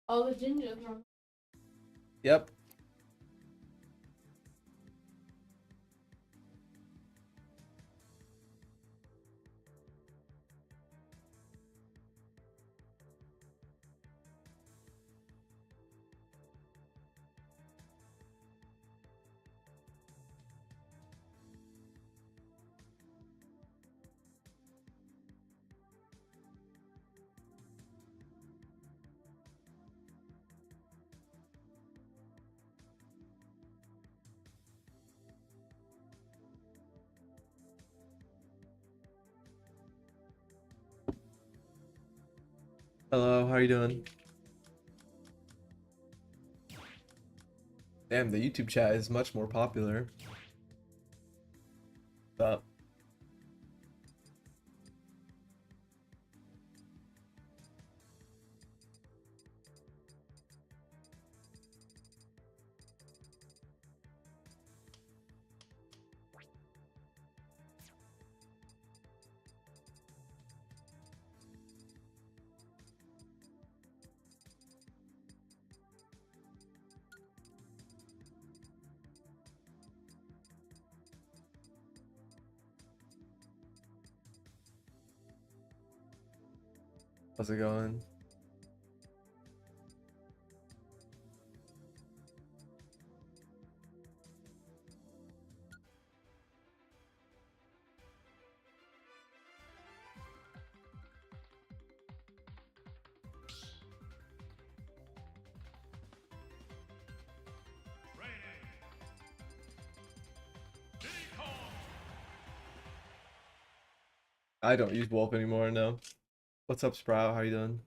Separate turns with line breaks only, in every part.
All the gingers are.
Yep. Hello, how are you doing? Damn, the YouTube chat is much more popular. Up. How's it going?
Diddy Kong.
I don't use Wolf anymore, no. What's up, Sprout? How you doing?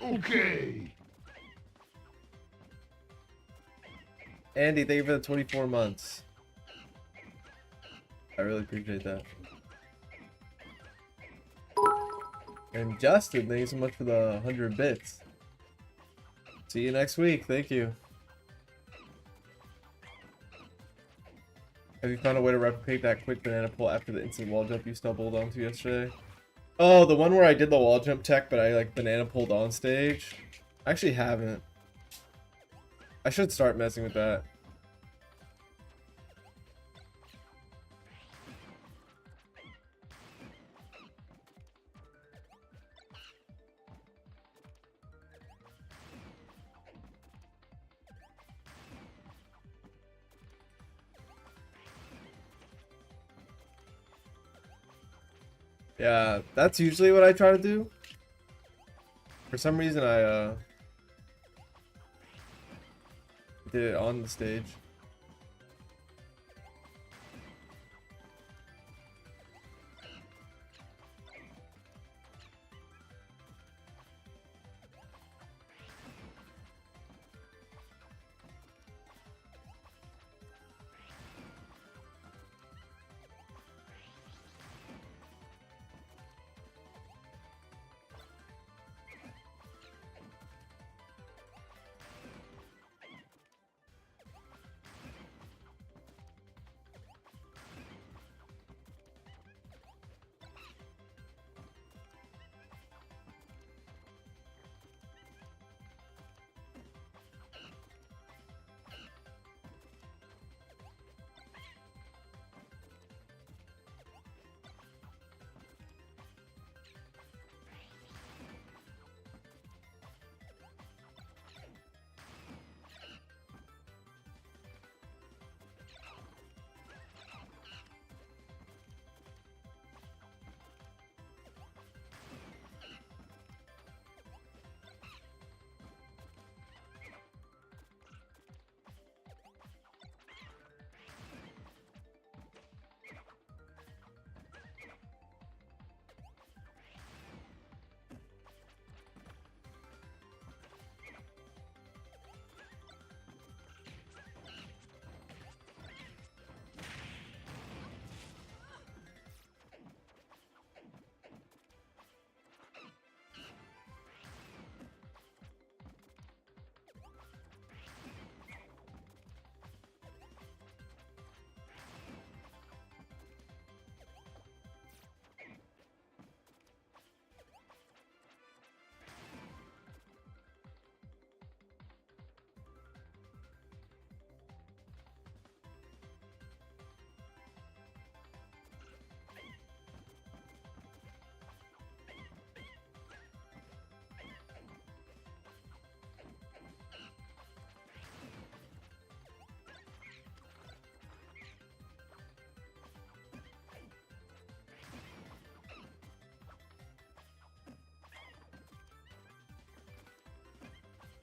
Okay.
Andy, thank you for the 24 months. I really appreciate that. And Justin, thank you so much for the 100 bits. See you next week. Thank you. Have you found a way to replicate that quick banana pull after the instant wall jump you stumbled onto yesterday? Oh, the one where I did the wall jump tech, but I like banana pulled on stage? I actually haven't. I should start messing with that. Yeah, that's usually what I try to do. For some reason, I did it on the stage.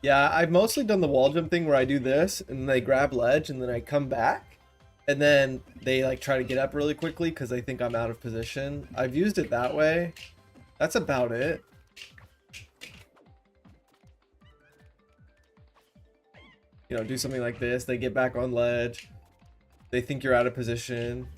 Yeah, I've mostly done the wall jump thing where I do this and they grab ledge and then I come back and then they like try to get up really quickly because they think I'm out of position. I've used it that way. That's about it. You know, do something like this. They get back on ledge. They think you're out of position.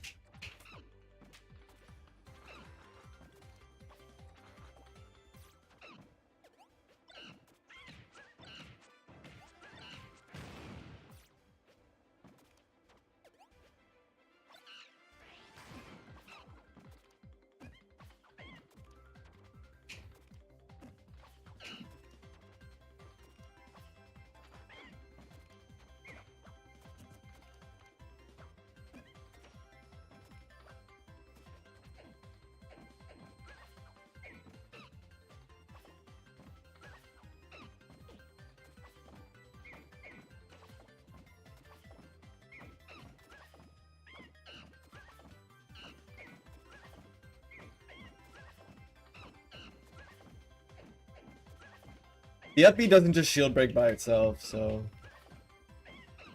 The up B doesn't just shield break by itself, so.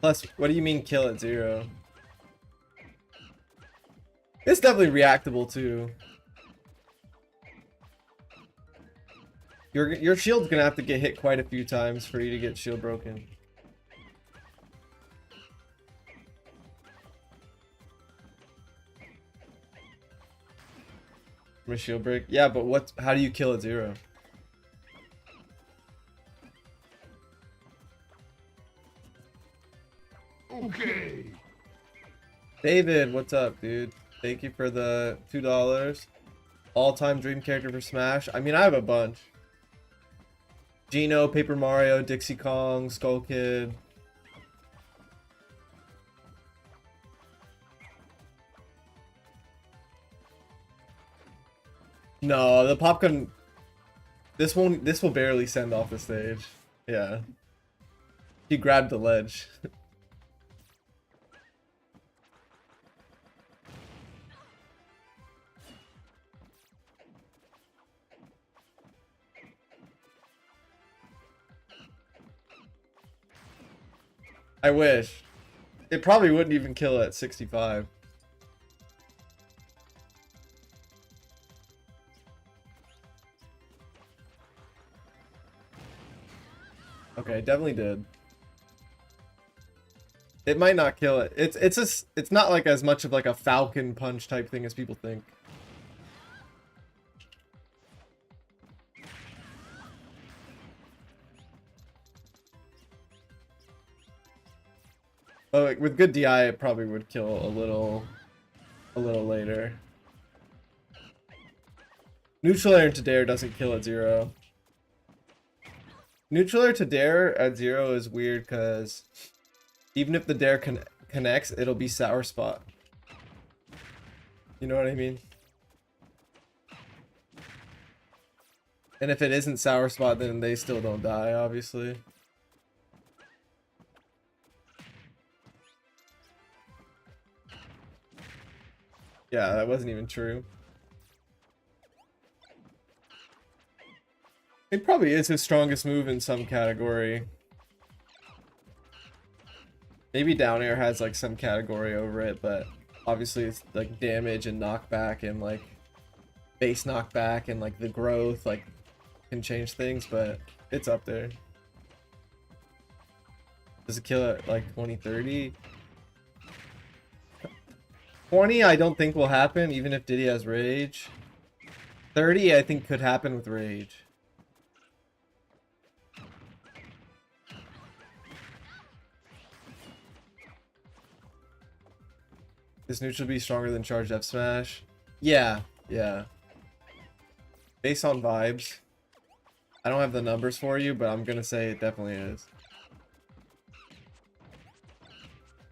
Plus, what do you mean kill at 0? It's definitely reactable too. Your shield's gonna have to get hit quite a few times for you to get shield broken. From a shield break? Yeah, but what? How do you kill at 0?
Okay.
David, what's up, dude? Thank you for the $2. All-time dream character for Smash. I mean, I have a bunch. Gino, Paper Mario, Dixie Kong, Skull Kid. No, the popcorn. This won't. This will barely send off the stage. Yeah. He grabbed the ledge. I wish. It probably wouldn't even kill at 65. Okay, definitely did. It might not kill it. It's not like as much of like a falcon punch type thing as people think. Oh, like, with good DI, it probably would kill a little later. Neutral air to dare doesn't kill at 0. Neutral air to dare at 0 is weird because even if the dare connects, it'll be sour spot. You know what I mean? And if it isn't sour spot, then they still don't die, obviously. Yeah, that wasn't even true. It probably is his strongest move in some category. Maybe down air has like some category over it, but obviously it's like damage and knockback and like base knockback and like the growth like can change things, but it's up there. Does it kill at like 20, 30? 20 I don't think will happen even if Diddy has rage. 30 I think could happen with rage. This neutral be stronger than charged F smash? Yeah, yeah. Based on vibes. I don't have the numbers for you, but I'm gonna say it definitely is.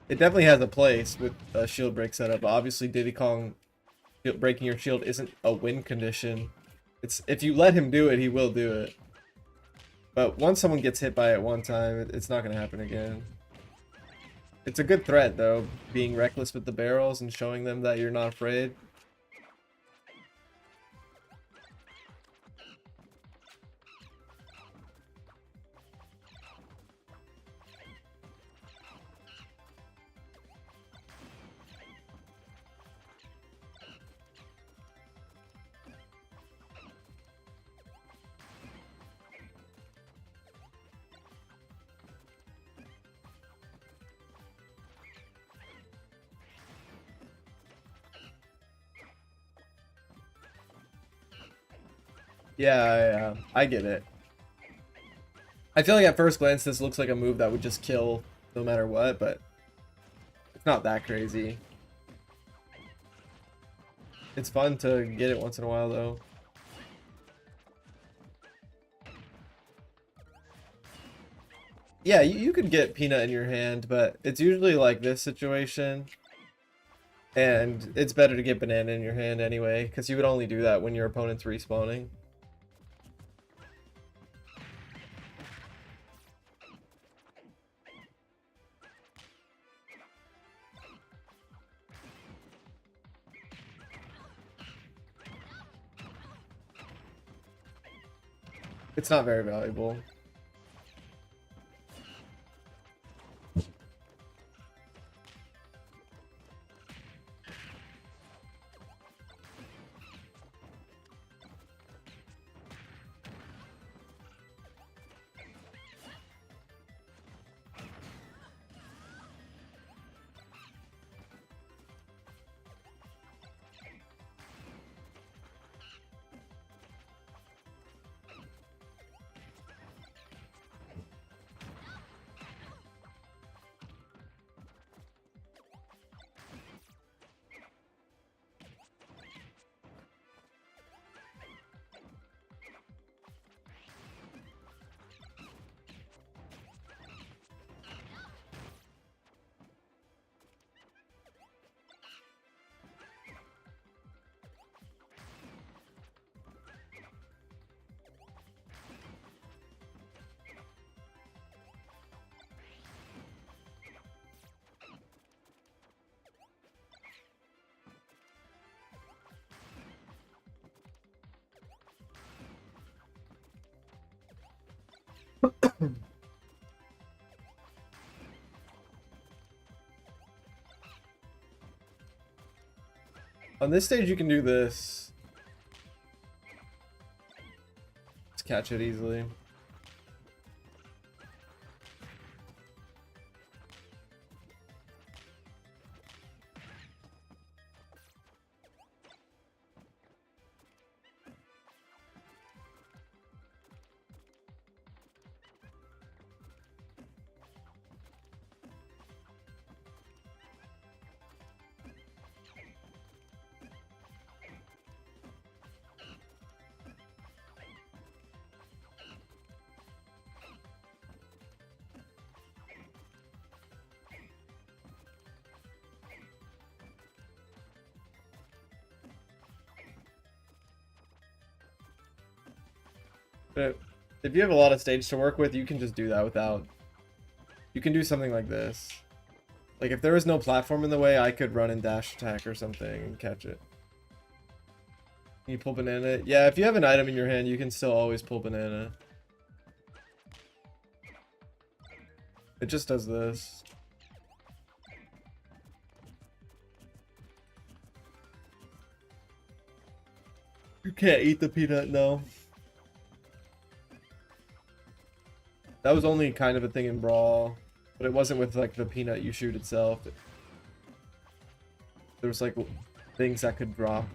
It definitely has a place with a shield break setup. Obviously, Diddy Kong breaking your shield isn't a win condition. It's if you let him do it, he will do it. But once someone gets hit by it one time, it's not gonna happen again. It's a good threat though, being reckless with the barrels and showing them that you're not afraid. Yeah, I get it. I feel like at first glance this looks like a move that would just kill no matter what, but it's not that crazy. It's fun to get it once in a while though. Yeah, you could get Peanut in your hand, but it's usually like this situation. And it's better to get Banana in your hand anyway, because you would only do that when your opponent's respawning. It's not very valuable. On this stage, you can do this. Let's catch it easily. But if you have a lot of stage to work with, you can just do that without... You can do something like this. Like, if there was no platform in the way, I could run and dash attack or something and catch it. Can you pull banana? Yeah, if you have an item in your hand, you can still always pull banana. It just does this. You can't eat the peanut, no. That was only kind of a thing in Brawl, but it wasn't with like the peanut you shoot itself. There was like things that could drop.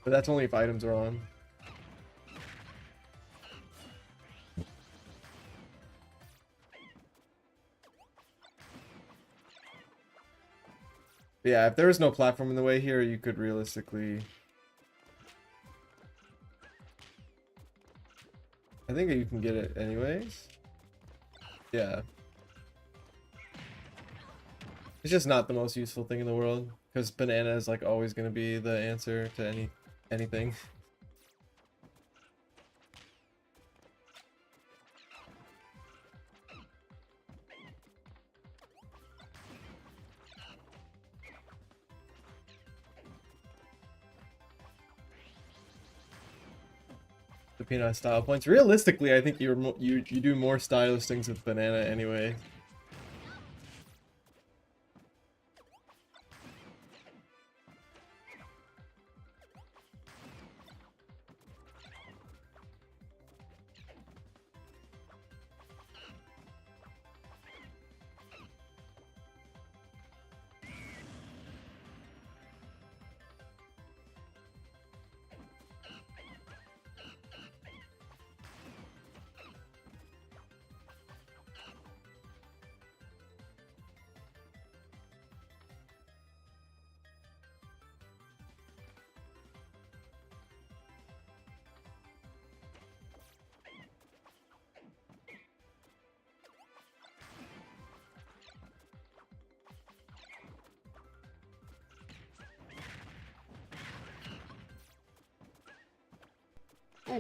But that's only if items are on. But yeah, if there was no platform in the way here, you could realistically... I think you can get it anyways. Yeah. It's just not the most useful thing in the world, because banana is like always going to be the answer to anything. The peanut style points. Realistically, I think you do more stylish things with banana anyway.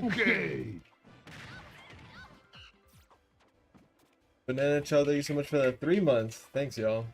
Okay.
Banana Chow, thank you so much for the 3 months. Thanks, y'all.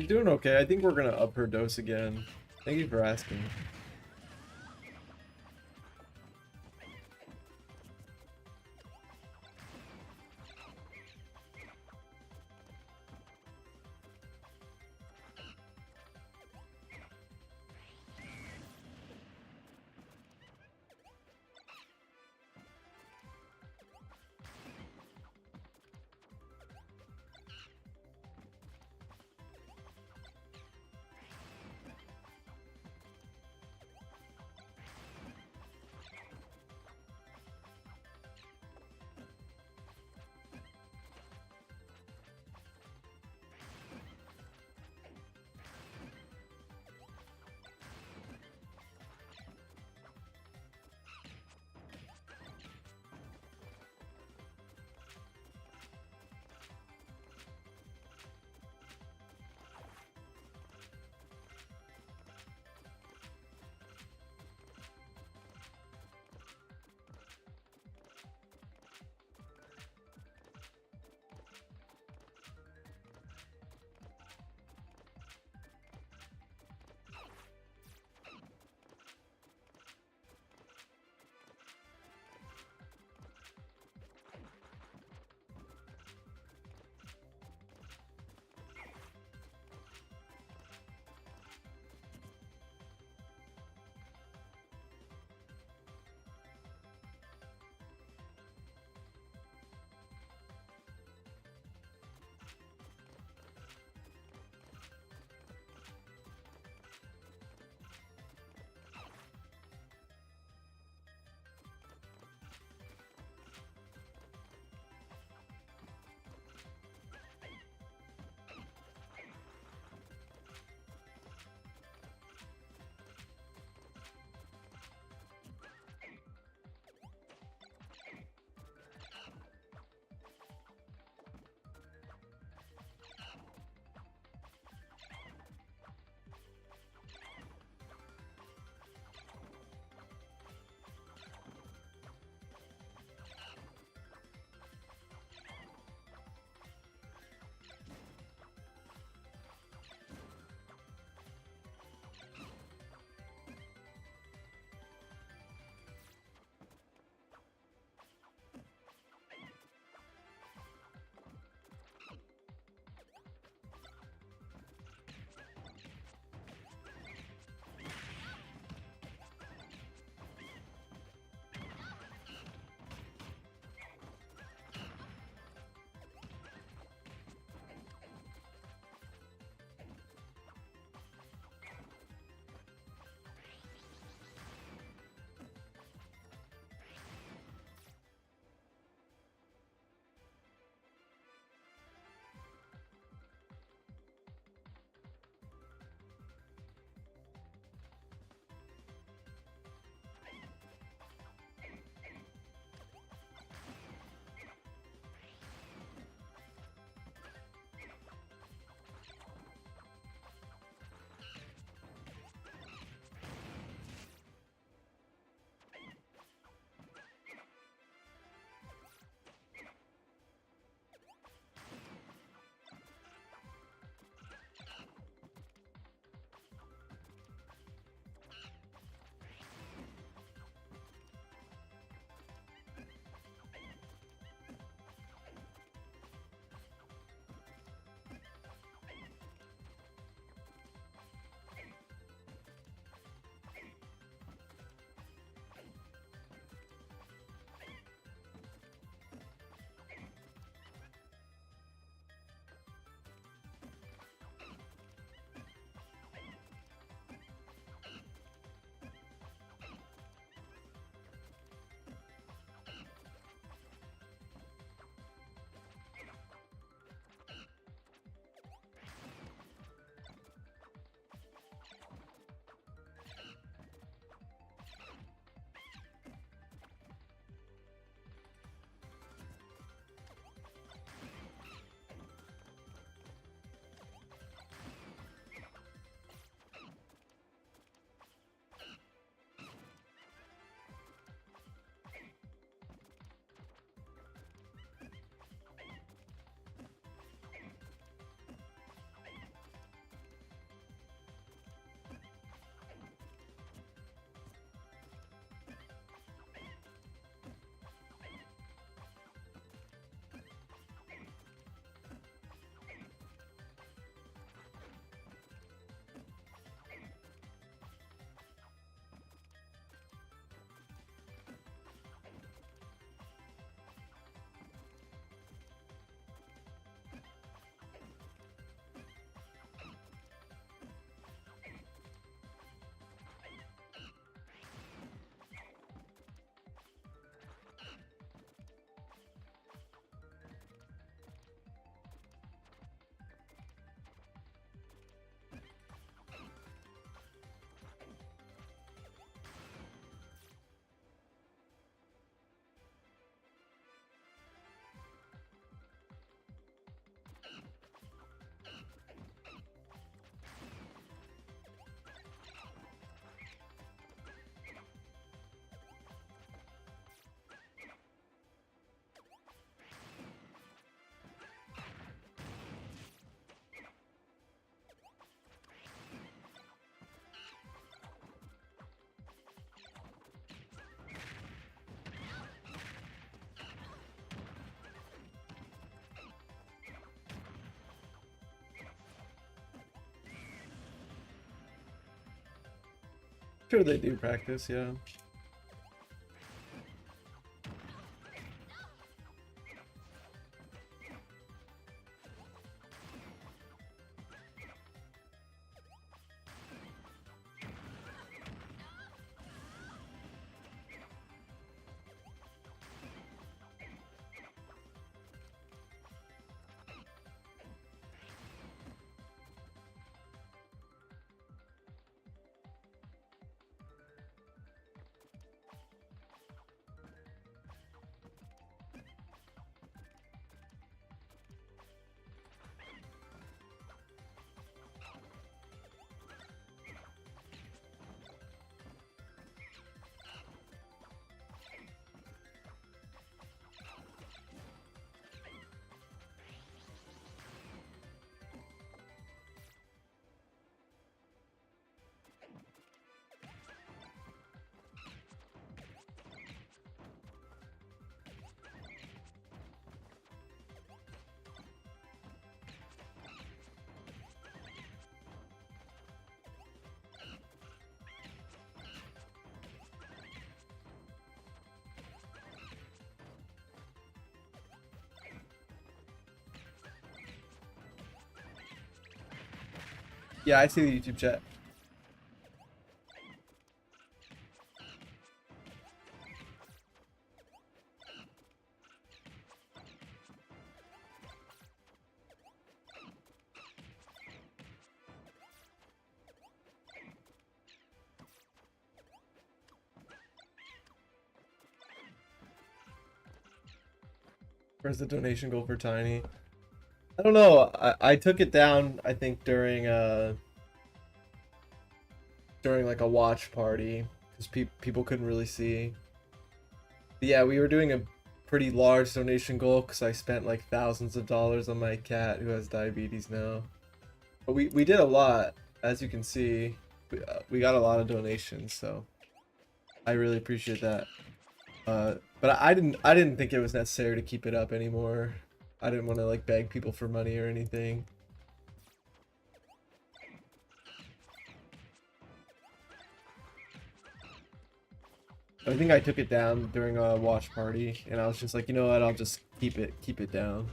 She's doing okay. I think we're gonna up her dose again. Thank you for asking. Sure they do practice, yeah. Yeah, I see the YouTube chat. Where's the donation goal for Tiny? I don't know. I took it down, I think, during like a watch party because people couldn't really see. But yeah, we were doing a pretty large donation goal because I spent like thousands of dollars on my cat who has diabetes now. But we did a lot, as you can see. We got a lot of donations, so I really appreciate that. But I didn't think it was necessary to keep it up anymore. I didn't want to like beg people for money or anything. I think I took it down during a watch party, and I was just like, you know what? I'll just keep it down.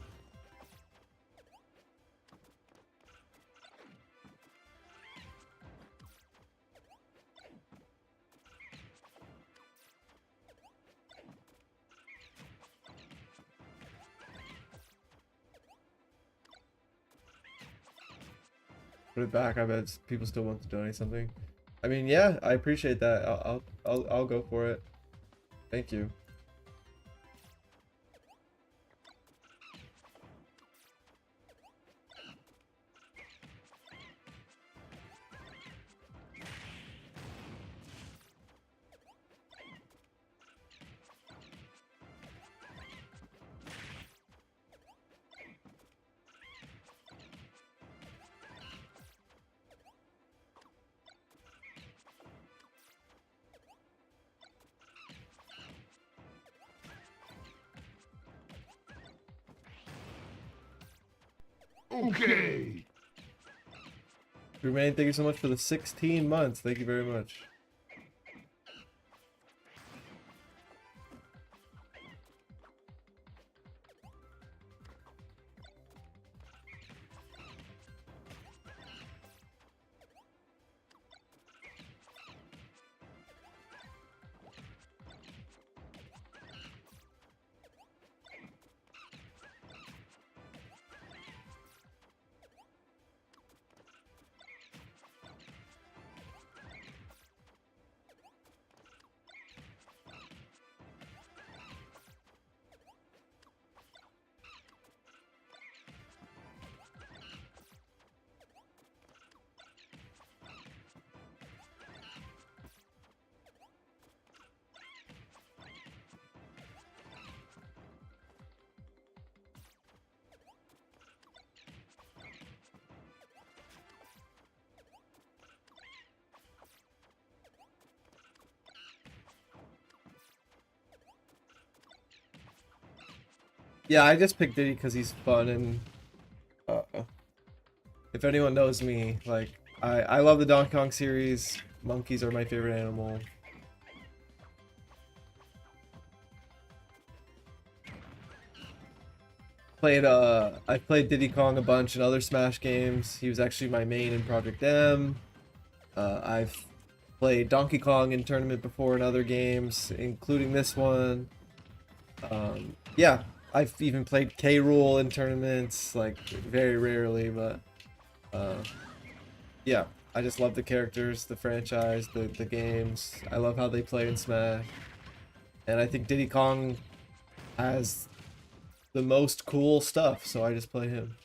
Put it back. I bet people still want to donate something. I mean, yeah, I appreciate that. I'll go for it. Thank you.
Okay.
Remain, thank you so much for the 16 months. Thank you very much. Yeah, I just picked Diddy because he's fun, and if anyone knows me, like I love the Donkey Kong series. Monkeys are my favorite animal. I played Diddy Kong a bunch in other Smash games. He was actually my main in Project M. I've played Donkey Kong in tournament before in other games, including this one. Yeah, I've even played K. Rool in tournaments, like very rarely, but yeah, I just love the characters, the franchise, the games. I love how they play in Smash, and I think Diddy Kong has the most cool stuff, so I just play him.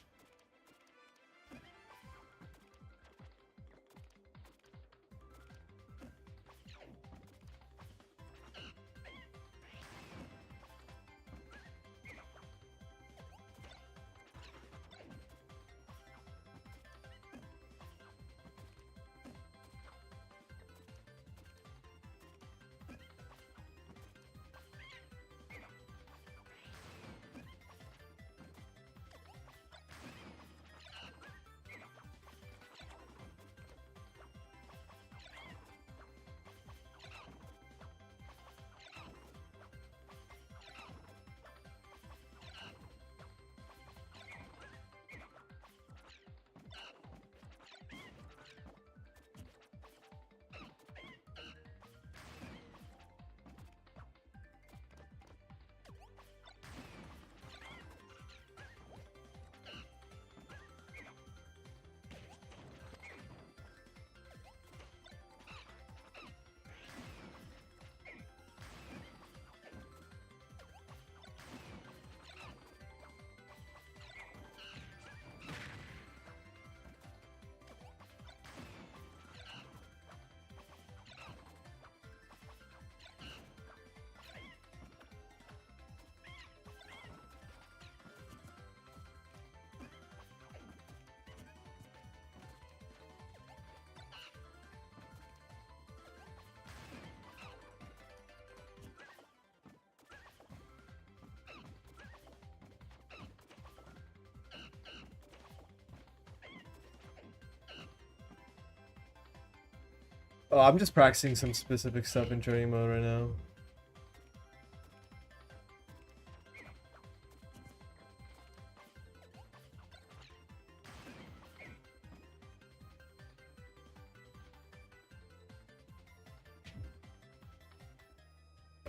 Oh, I'm just practicing some specific stuff in training mode right now.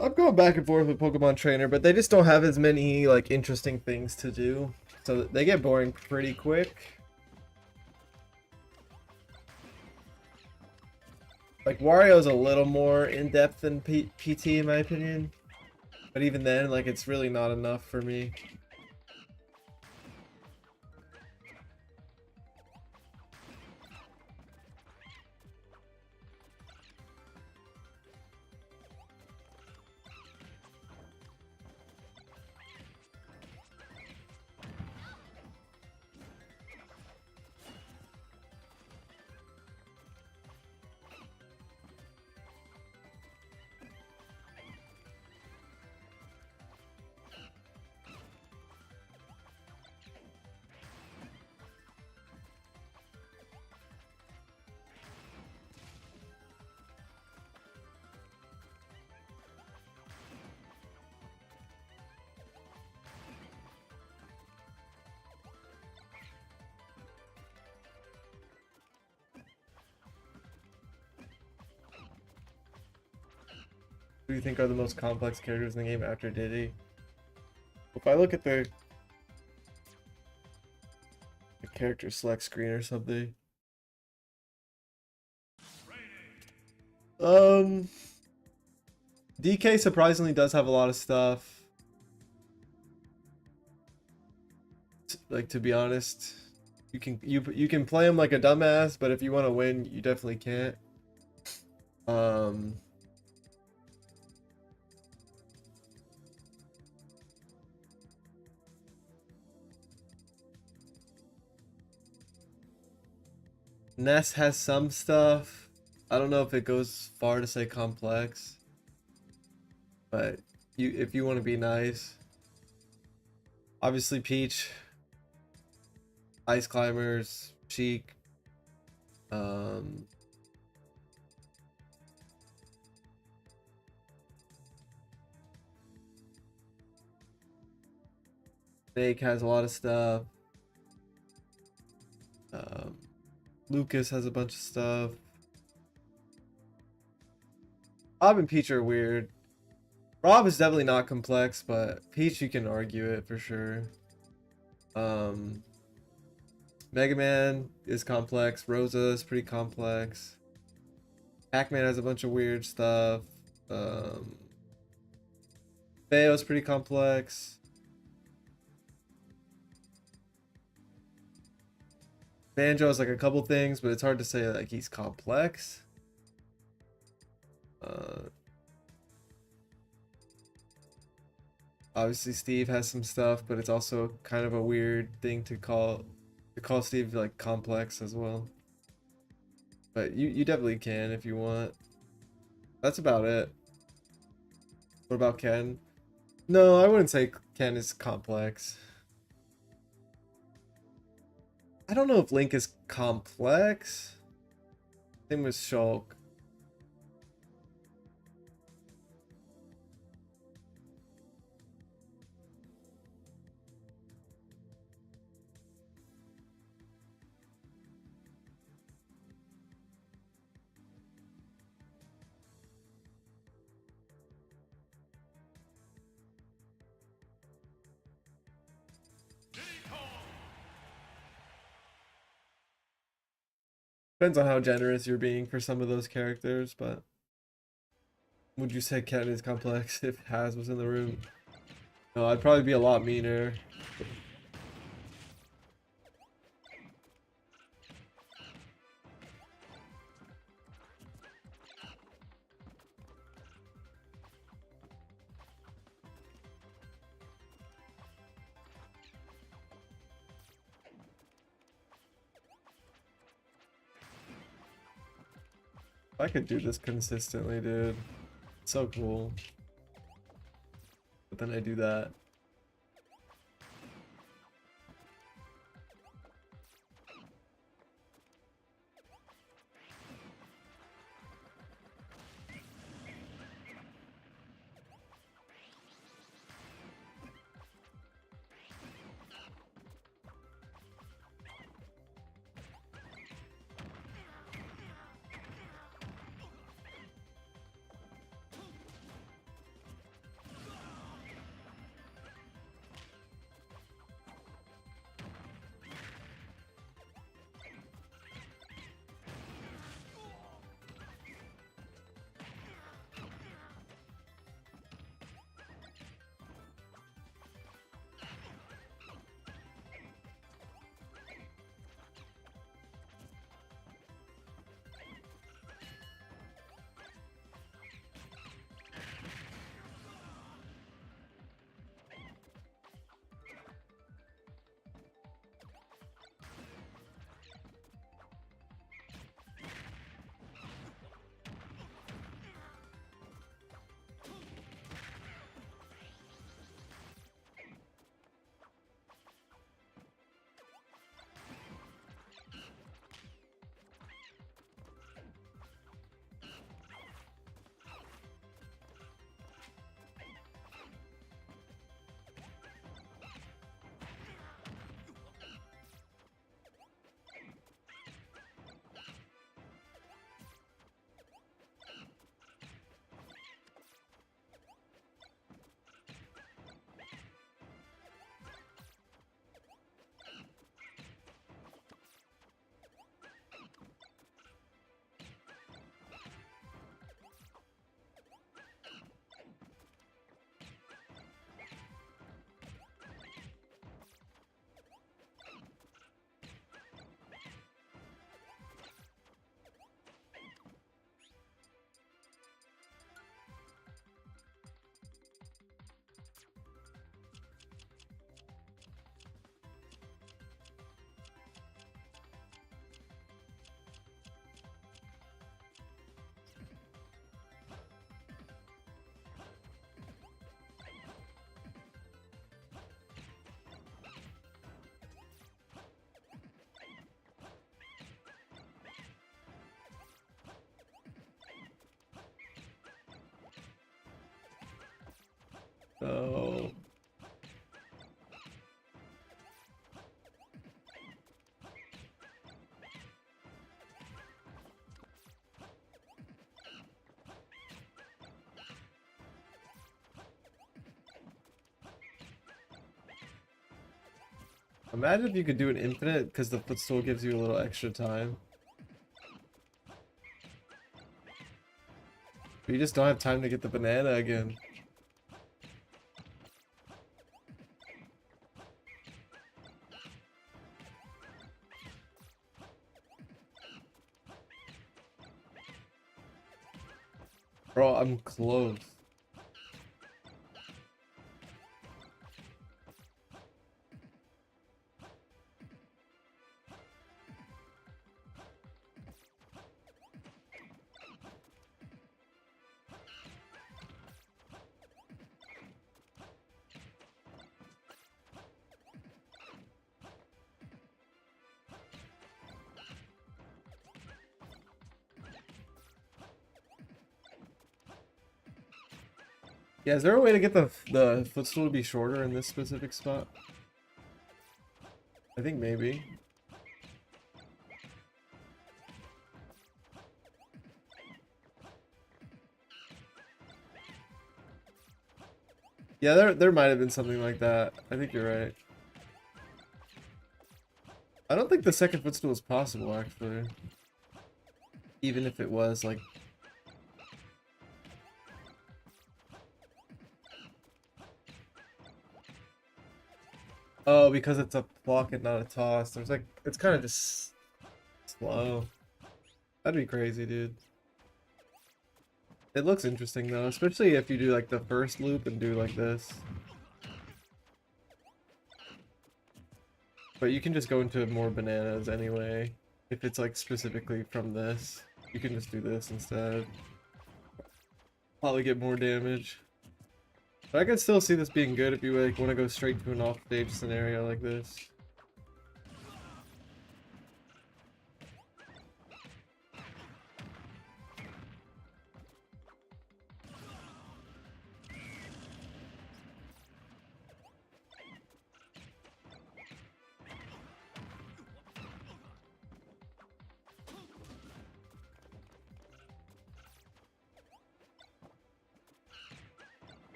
I'm going back and forth with Pokemon Trainer, but they just don't have as many like interesting things to do, so they get boring pretty quick. Like Wario's a little more in depth than PT in my opinion, but even then, like it's really not enough for me. Who do you think are the most complex characters in the game after Diddy? If I look at the character select screen or something. DK surprisingly does have a lot of stuff. Like, to be honest, you can play him like a dumbass, but if you want to win, you definitely can't. Ness has some stuff. I don't know if it goes far to say complex, but if you want to be nice, obviously Peach, Ice Climbers, Sheik, Snake has a lot of stuff. Um, Lucas has a bunch of stuff. Rob and Peach are weird. Rob is definitely not complex, but Peach, you can argue it for sure. Mega Man is complex. Rosa is pretty complex. Pac-Man has a bunch of weird stuff. Bayo's pretty complex. Banjo has like a couple things, but it's hard to say like he's complex. Obviously Steve has some stuff, but it's also kind of a weird thing to call Steve like complex as well. But you definitely can if you want. That's about it. What about Ken? No, I wouldn't say Ken is complex. I don't know if Link is complex. Same with Shulk. Depends on how generous you're being for some of those characters, but would you say Ken is complex if Haz was in the room? No, I'd probably be a lot meaner. If I could do this consistently, dude. It's so cool. But then I do that. Oh. Imagine if you could do an infinite because the footstool gives you a little extra time. But you just don't have time to get the banana again. Bro, I'm close. Yeah, is there a way to get the footstool to be shorter in this specific spot? I think maybe. Yeah, there might have been something like that. I think you're right. I don't think the second footstool is possible, actually. Even if it was, like... Oh, because it's a block and not a toss. There's like... It's kind of just... slow. That'd be crazy, dude. It looks interesting, though. Especially if you do, like, the first loop and do like this. But you can just go into more bananas anyway. If it's, like, specifically from this. You can just do this instead. Probably get more damage. But I can still see this being good if you like want to go straight to an off-stage scenario like this.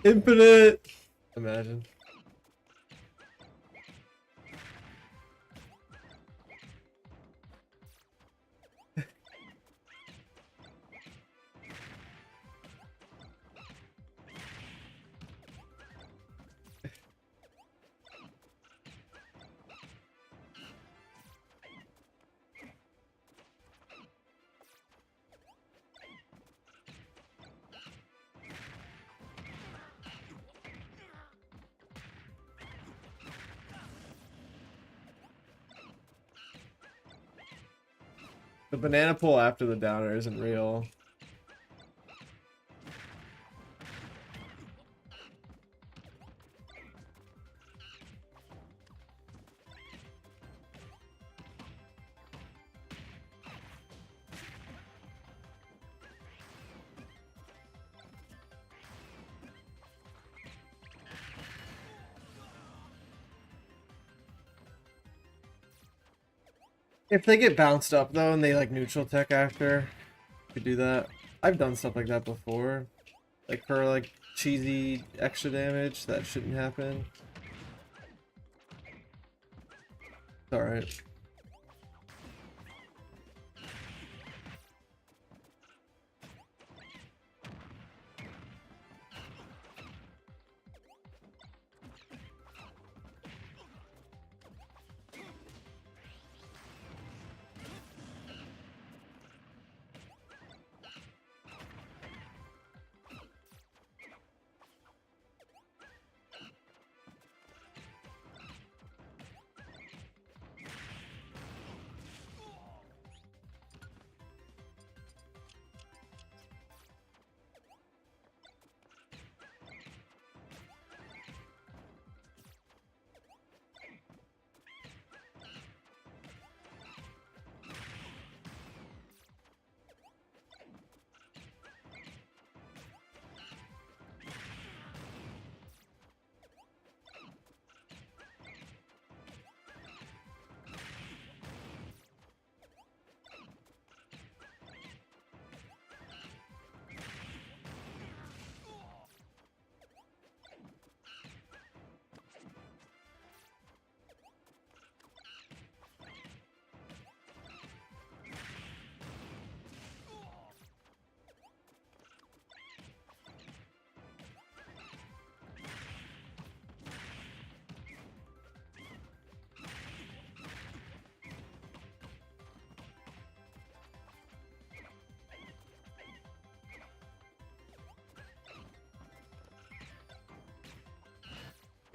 Infinite! Imagine. The banana pull after the downer isn't real. If they get bounced up though and they like neutral tech after, you could do that. I've done stuff like that before. Like for like cheesy extra damage that shouldn't happen. alright.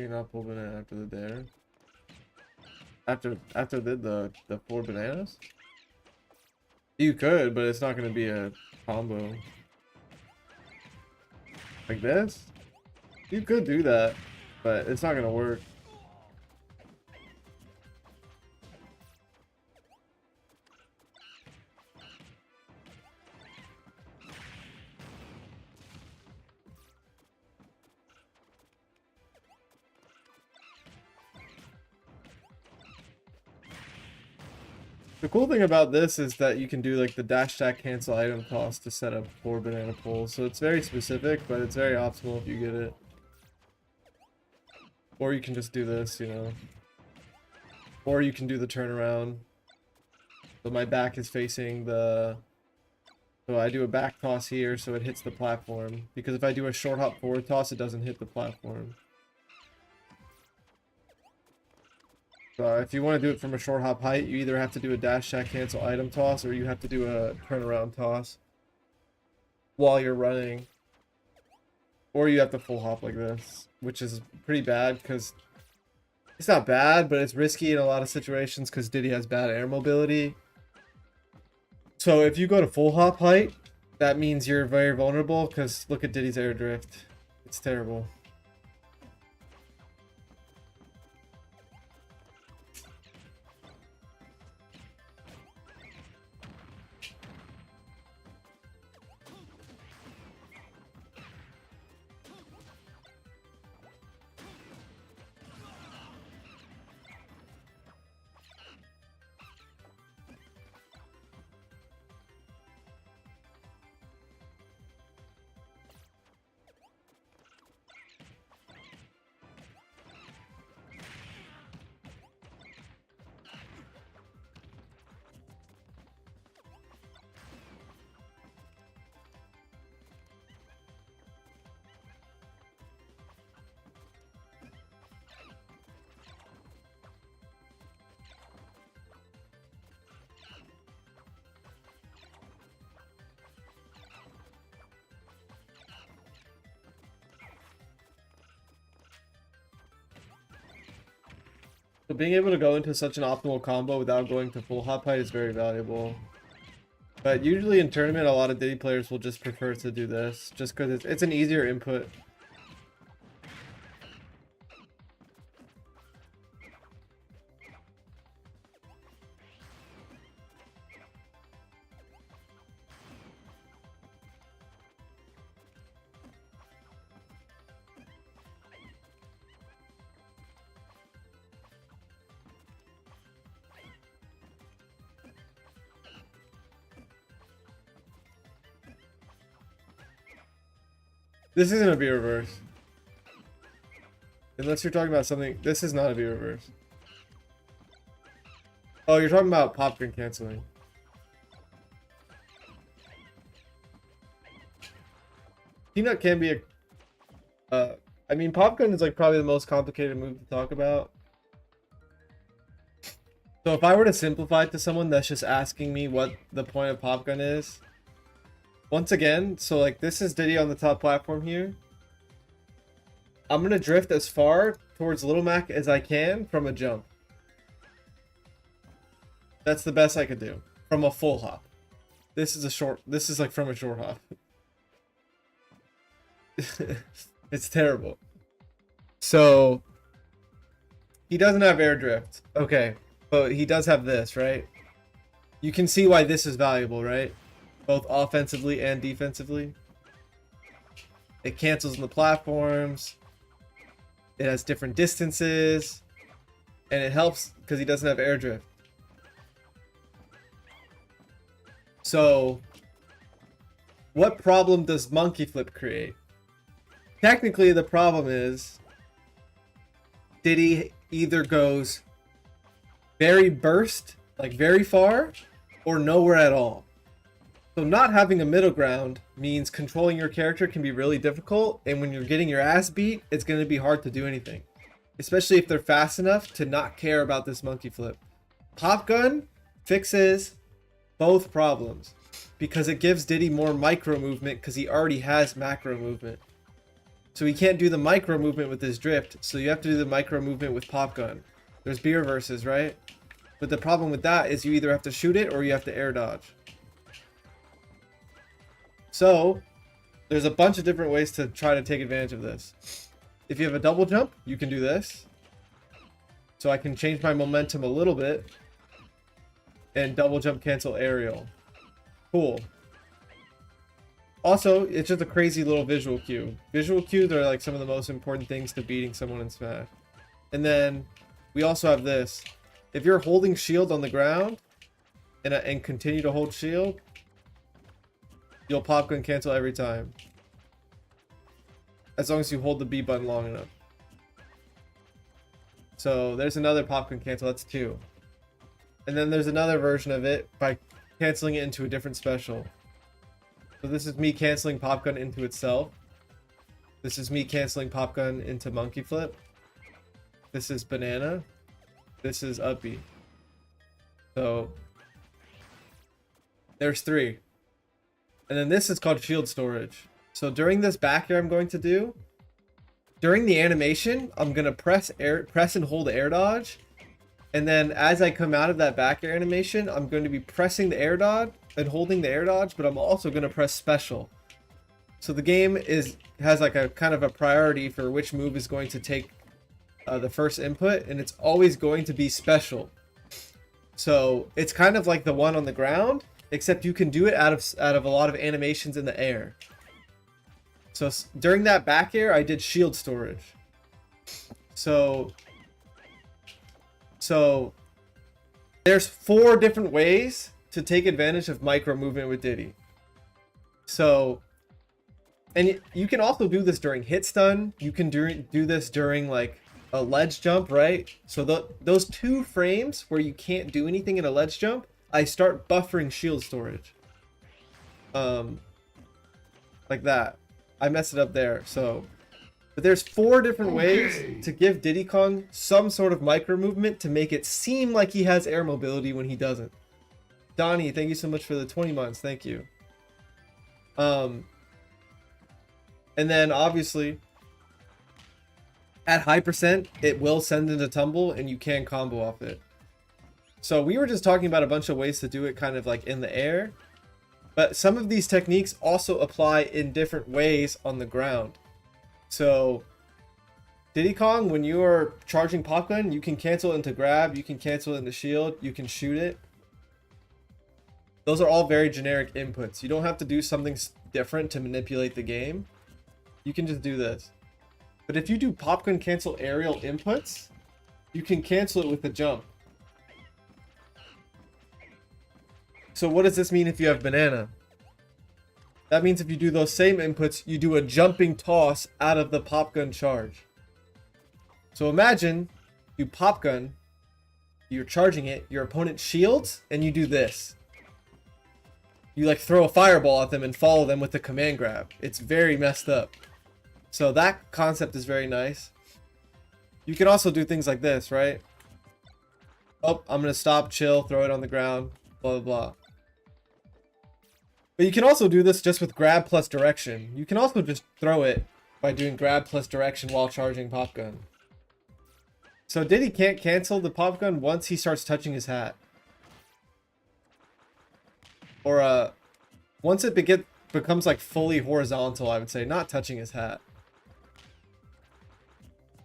You're not pull banana after the dare. After the 4 bananas? You could, but it's not gonna be a combo. Like this? You could do that, but it's not gonna work. The cool thing about this is that you can do like the dash stack cancel item cost to set up 4 banana pulls. So it's very specific, but it's very optimal if you get it. Or you can just do this, you know. Or you can do the turnaround. So my back is facing the... So I do a back toss here so it hits the platform. Because if I do a short hop forward toss, it doesn't hit the platform. So if you want to do it from a short hop height, you either have to do a dash stack cancel item toss or you have to do a turnaround toss while you're running. Or you have to full hop like this, which is pretty bad because it's not bad, but it's risky in a lot of situations because Diddy has bad air mobility. So if you go to full hop height, that means you're very vulnerable because look at Diddy's air drift. It's terrible. So being able to go into such an optimal combo without going to full hop height is very valuable. But usually in tournament, a lot of Diddy players will just prefer to do this, just because it's an easier input. This isn't a B reverse. Unless you're talking about something, this is not a B reverse. Oh, you're talking about popcorn canceling. Peanut can be a... I mean, popgun is like probably the most complicated move to talk about. So if I were to simplify it to someone that's just asking me what the point of popgun is, once again, so like this is Diddy on the top platform here. I'm gonna drift as far towards Little Mac as I can from a jump. That's the best I could do from a full hop. This is like from a short hop. It's terrible. So he doesn't have air drift. Okay, but he does have this, right? You can see why this is valuable, right? Both offensively and defensively. It cancels on the platforms. It has different distances. And it helps because he doesn't have air drift. So what problem does monkey flip create? Technically, the problem is Diddy either goes very burst, like very far, or nowhere at all. So not having a middle ground means controlling your character can be really difficult, and when you're getting your ass beat, it's going to be hard to do anything. Especially if they're fast enough to not care about this monkey flip. Popgun fixes both problems because it gives Diddy more micro movement because he already has macro movement. So he can't do the micro movement with his drift, so you have to do the micro movement with popgun. There's B reverses, right? But the problem with that is you either have to shoot it or you have to air dodge. So there's a bunch of different ways to try to take advantage of this. If you have a double jump, you can do this. So I can change my momentum a little bit and double jump cancel aerial. Cool. Also, it's just a crazy little visual cue. Visual cues are like some of the most important things to beating someone in Smash. And then we also have this. If you're holding shield on the ground and continue to hold shield, you'll popgun cancel every time. As long as you hold the B button long enough. So there's another popgun cancel, that's 2. And then there's another version of it by canceling it into a different special. So this is me canceling popgun into itself. This is me canceling popgun into monkey flip. This is banana. This is up B. So there's 3. And then this is called shield storage. So during this back air I'm going to do, during the animation, I'm going to press and hold air dodge. And then as I come out of that back air animation, I'm going to be pressing the air dodge and holding the air dodge, but I'm also going to press special. So the game has like a kind of a priority for which move is going to take the first input, and it's always going to be special. So it's kind of like the one on the ground, except you can do it out of a lot of animations in the air. So during that back air, I did shield storage. So there's 4 different ways to take advantage of micro movement with Diddy. So, and you can also do this during hit stun. You can do this during like a ledge jump, right? So those 2 frames where you can't do anything in a ledge jump, I start buffering shield storage. Like that. I messed it up there. So, but there's 4 different ways to give Diddy Kong some sort of micro movement to make it seem like he has air mobility when he doesn't. Donnie, thank you so much for the 20 months. Thank you. And then obviously at high percent, it will send into tumble and you can combo off it. So we were just talking about a bunch of ways to do it kind of like in the air. But some of these techniques also apply in different ways on the ground. So Diddy Kong, when you are charging popgun, you can cancel into grab, you can cancel into shield, you can shoot it. Those are all very generic inputs. You don't have to do something different to manipulate the game. You can just do this. But if you do popgun cancel aerial inputs, you can cancel it with the jump. So what does this mean if you have banana? That means if you do those same inputs, you do a jumping toss out of the popgun charge. So imagine you popgun, you're charging it, your opponent shields, and you do this. You like throw a fireball at them and follow them with the command grab. It's very messed up. So that concept is very nice. You can also do things like this, right? Oh, I'm gonna stop, chill, throw it on the ground, blah, blah, blah. But you can also do this just with grab plus direction. You can also just throw it by doing grab plus direction while charging pop gun. So Diddy can't cancel the pop gun once he starts touching his hat. Or once it becomes like fully horizontal, I would say, not touching his hat.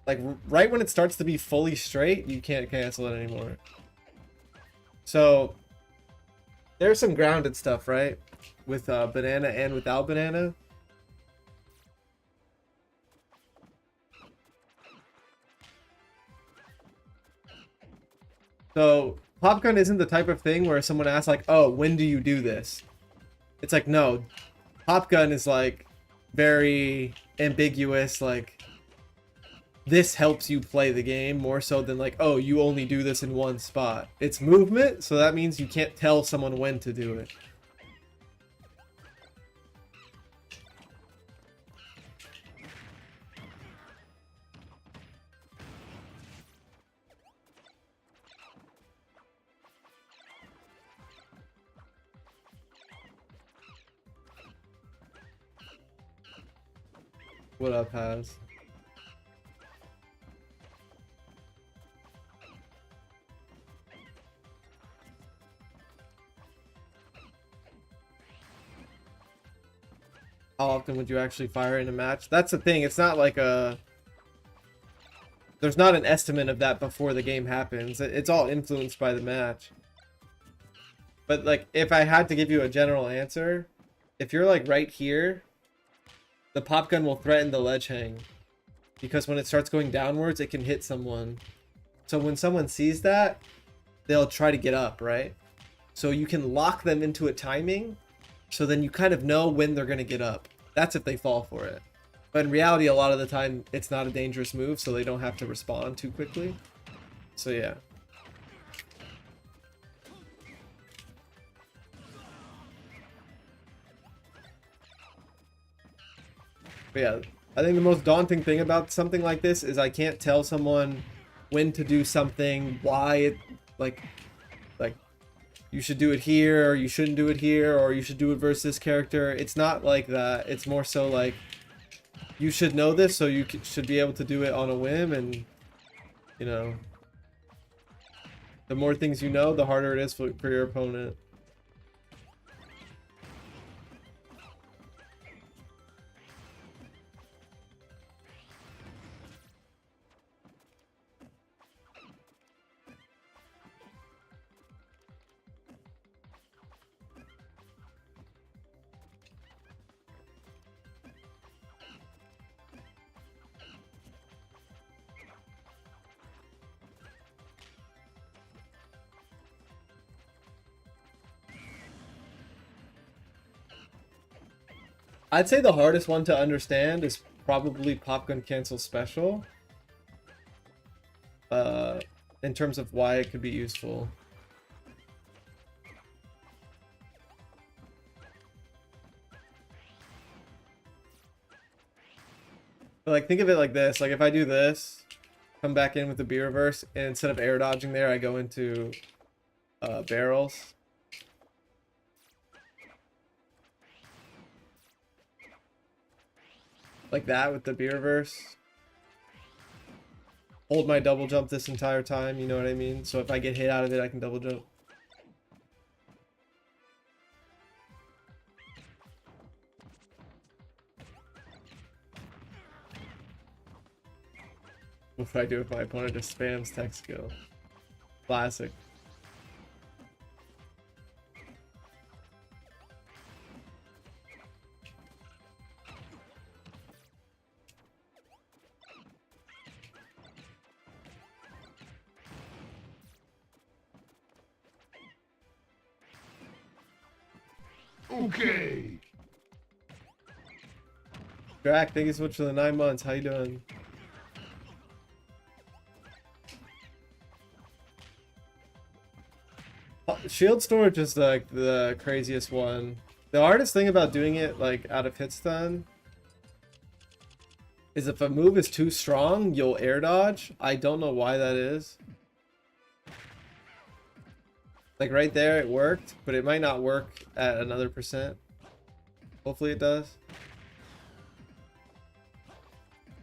Like right when it starts to be fully straight, you can't cancel it anymore. So there's some grounded stuff, right? With banana and without banana. So pop gun isn't the type of thing where someone asks like, oh, when do you do this? It's like, no, pop gun is like very ambiguous, like this helps you play the game more so than like, oh, you only do this in one spot. It's movement, so that means you can't tell someone when to do it. What up, Has? How often would you actually fire in a match? That's the thing. It's not like a... There's not an estimate of that before the game happens. It's all influenced by the match. But like, if I had to give you a general answer, if you're like right here, the pop gun will threaten the ledge hang. Because when it starts going downwards, it can hit someone. So when someone sees that, they'll try to get up, right? So you can lock them into a timing, so then you kind of know when they're going to get up. That's if they fall for it. But in reality, a lot of the time, it's not a dangerous move, so they don't have to respond too quickly. So yeah. But yeah, I think the most daunting thing about something like this is I can't tell someone when to do something, why it, like you should do it here, or you shouldn't do it here, or you should do it versus this character. It's not like that. It's more so like, you should know this, so you should be able to do it on a whim, and, you know, the more things you know, the harder it is for your opponent. I'd say the hardest one to understand is probably Pop Gun Cancel Special. In terms of why it could be useful. But like, think of it like this. Like, if I do this, come back in with the B reverse, and instead of air dodging there, I go into barrels. Like that with the B reverse. Hold my double jump this entire time, you know what I mean? So if I get hit out of it, I can double jump. What do I do if my opponent just spams tech skill? Classic.
Okay.
Drac, thank you so much for the 9 months. How you doing? shield storage is like the craziest one. The hardest thing about doing it like out of hit stun is if a move is too strong, you'll air dodge. I don't know why that is. Like right there, it worked, but it might not work at another percent. Hopefully it does.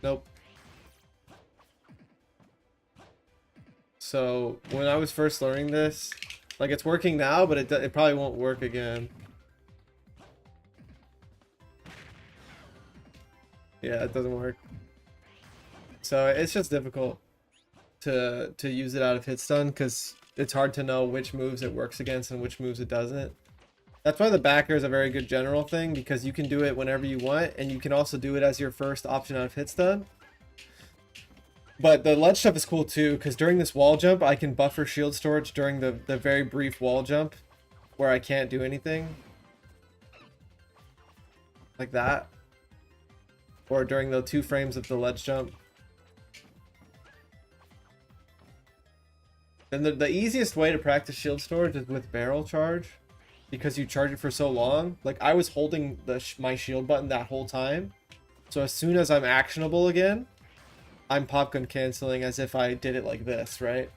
Nope. So when I was first learning this, like it's working now, but it probably won't work again. Yeah, it doesn't work. So it's just difficult to use it out of hit stun because it's hard to know which moves it works against and which moves it doesn't. That's why the backer is a very good general thing, because you can do it whenever you want, and you can also do it as your first option out of hit stun. But the ledge stuff is cool too, because during this wall jump, I can buffer shield storage during the very brief wall jump where I can't do anything. Like that. Or during the 2 frames of the ledge jump. And the easiest way to practice shield storage is with barrel charge, because you charge it for so long. Like I was holding my shield button that whole time, so as soon as I'm actionable again, I'm popgun canceling as if I did it like this, right?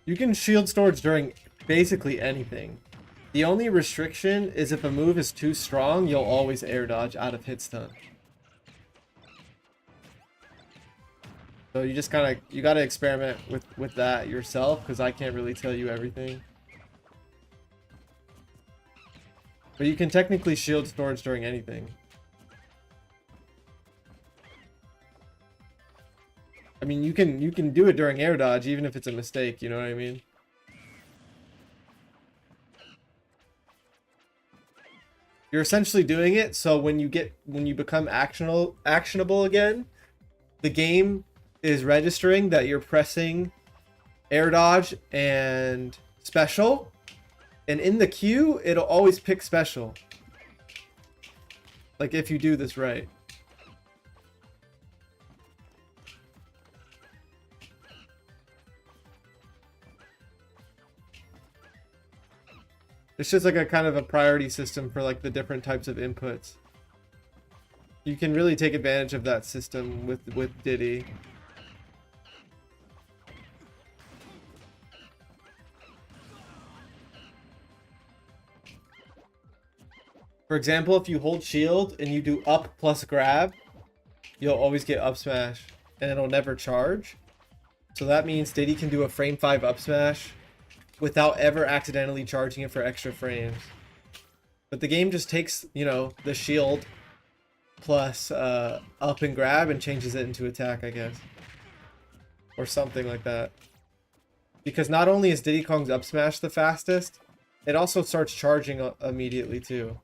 You can shield storage during basically anything. The only restriction is if a move is too strong, you'll always air dodge out of hit stun. So you just you gotta experiment with that yourself, because I can't really tell you everything. But you can technically shield storage during anything. I mean, you can do it during air dodge even if it's a mistake, you know what I mean? You're essentially doing it so when you become actionable again, the game is registering that you're pressing air dodge and special, and in the queue it'll always pick special. Like if you do this right. It's just like a kind of a priority system for like the different types of inputs. You can really take advantage of that system with Diddy. For example, if you hold shield and you do up plus grab, you'll always get up smash and it'll never charge. So that means Diddy can do a frame 5 up smash without ever accidentally charging it for extra frames. But the game just takes, you know, the shield plus up and grab and changes it into attack, I guess. Or something like that. Because not only is Diddy Kong's up smash the fastest, it also starts charging immediately too.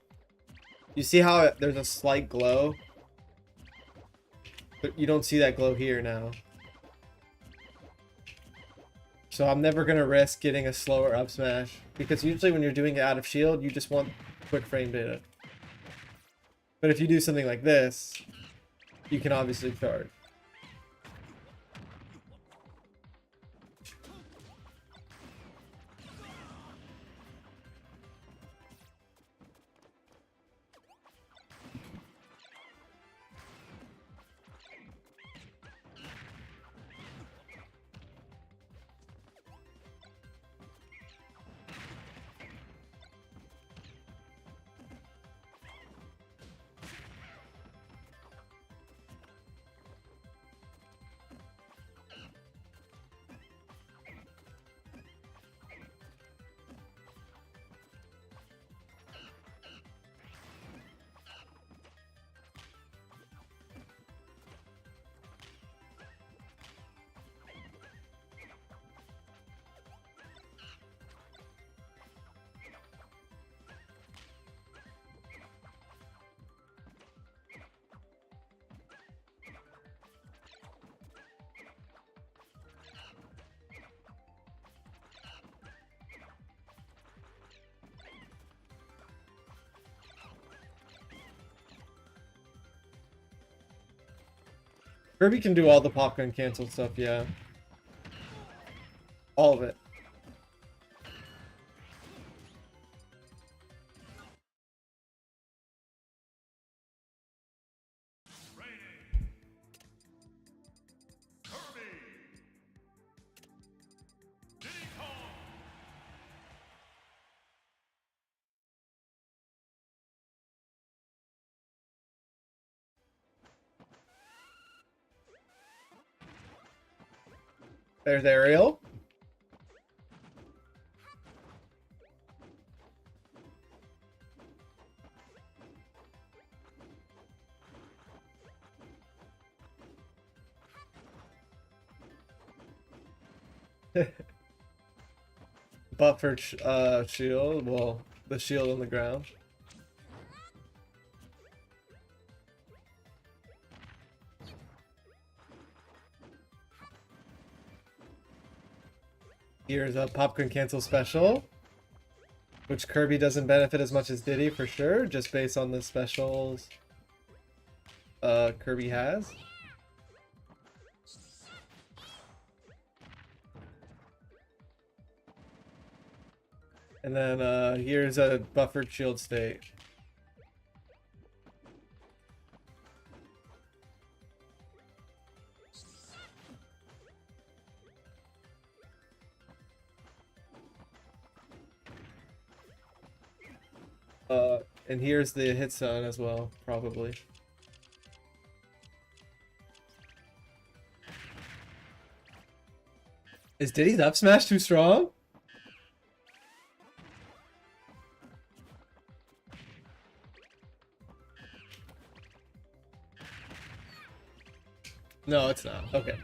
You see how there's a slight glow? But you don't see that glow here now. So I'm never going to risk getting a slower up smash, because usually when you're doing it out of shield, you just want quick frame data. But if you do something like this, you can obviously charge. Kirby can do all the popgun cancel stuff, yeah. All of it.
Kirby. Diddy Kong.
There's Ariel. Buffered shield. Well, the shield on the ground. Here's a popcorn cancel special, which Kirby doesn't benefit as much as Diddy for sure, just based on the specials Kirby has. And then here's a buffered shield state. And here's the hit zone as well, probably. Is Diddy's up smash too strong? No, it's not. Okay.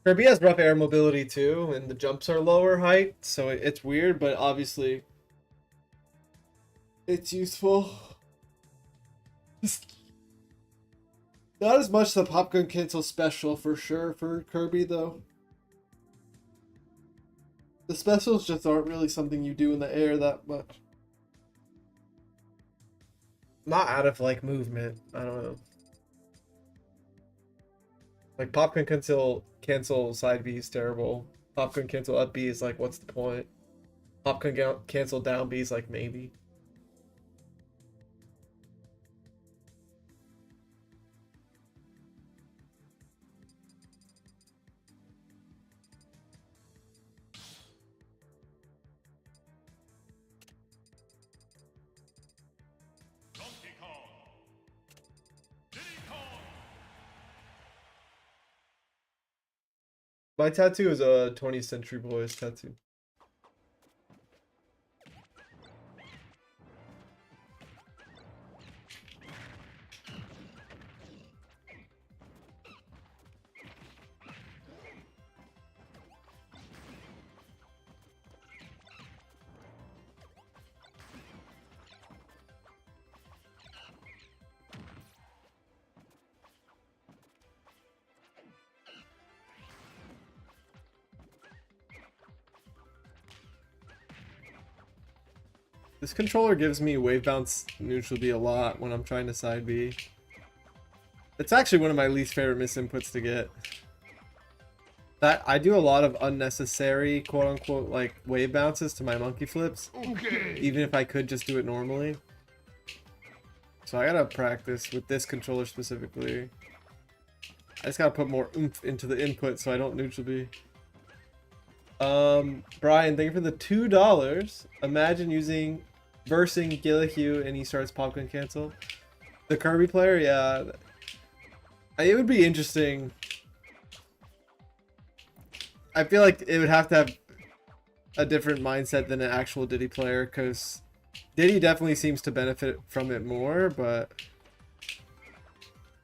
Kirby has rough air mobility too, and the jumps are lower height, so it's weird, but obviously it's useful. Not as much the popgun cancel special for sure for Kirby though. The specials just aren't really something you do in the air that much. Not out of like movement, I don't know. Like popcorn cancel side B is terrible. Popcorn cancel up B is like, what's the point? Popcorn cancel down B is like, maybe.
Donkey Kong. Diddy Kong.
My tattoo is a 20th Century Boys tattoo. This controller gives me wave bounce neutral B a lot when I'm trying to side B. It's actually one of my least favorite misinputs to get. That I do a lot of unnecessary quote unquote like wave bounces to my monkey flips.
Okay.
Even if I could just do it normally. So I gotta practice with this controller specifically. I just gotta put more oomph into the input so I don't neutral B. Brian, thank you for the $2. Imagine versing Gillihue and he starts popcorn cancel. The Kirby player, yeah. It would be interesting. I feel like it would have to have a different mindset than an actual Diddy player, because Diddy definitely seems to benefit from it more, but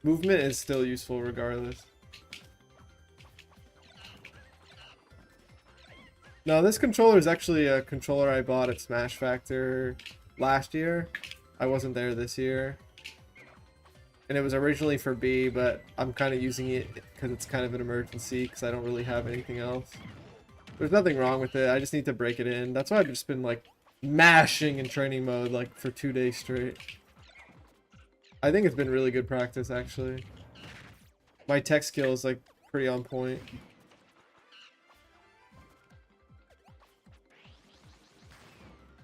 movement is still useful regardless. No, this controller is actually a controller I bought at Smash Factor last year. I wasn't there this year. And it was originally for B, but I'm kind of using it because it's kind of an emergency because I don't really have anything else. There's nothing wrong with it. I just need to break it in. That's why I've just been like mashing in training mode like for 2 days straight. I think it's been really good practice actually. My tech skill is like pretty on point.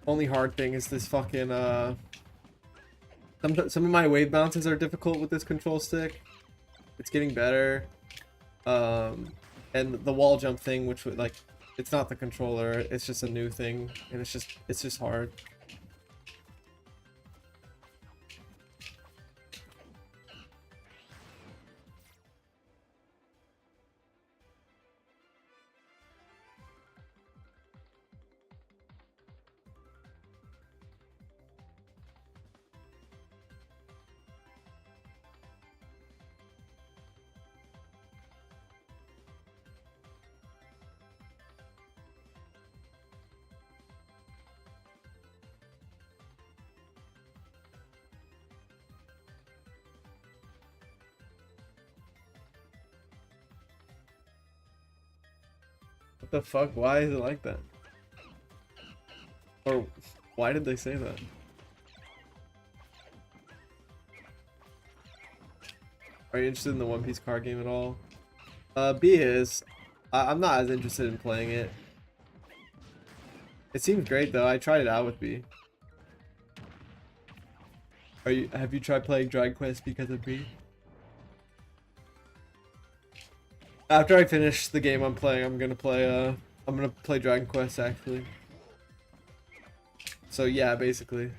Only hard thing is this fucking some of my wave bounces are difficult with this control stick. It's getting better. And the wall jump thing, which would like, it's not the controller, it's just a new thing, and it's just hard. What the fuck? Why is it like that? Or why did they say that? Are you interested in the One Piece card game at all? B is. I'm not as interested in playing it. It seems great though. I tried it out with B. Have you tried playing Dragon Quest because of B? After I finish the game I'm playing, I'm gonna play Dragon Quest actually. So yeah, basically.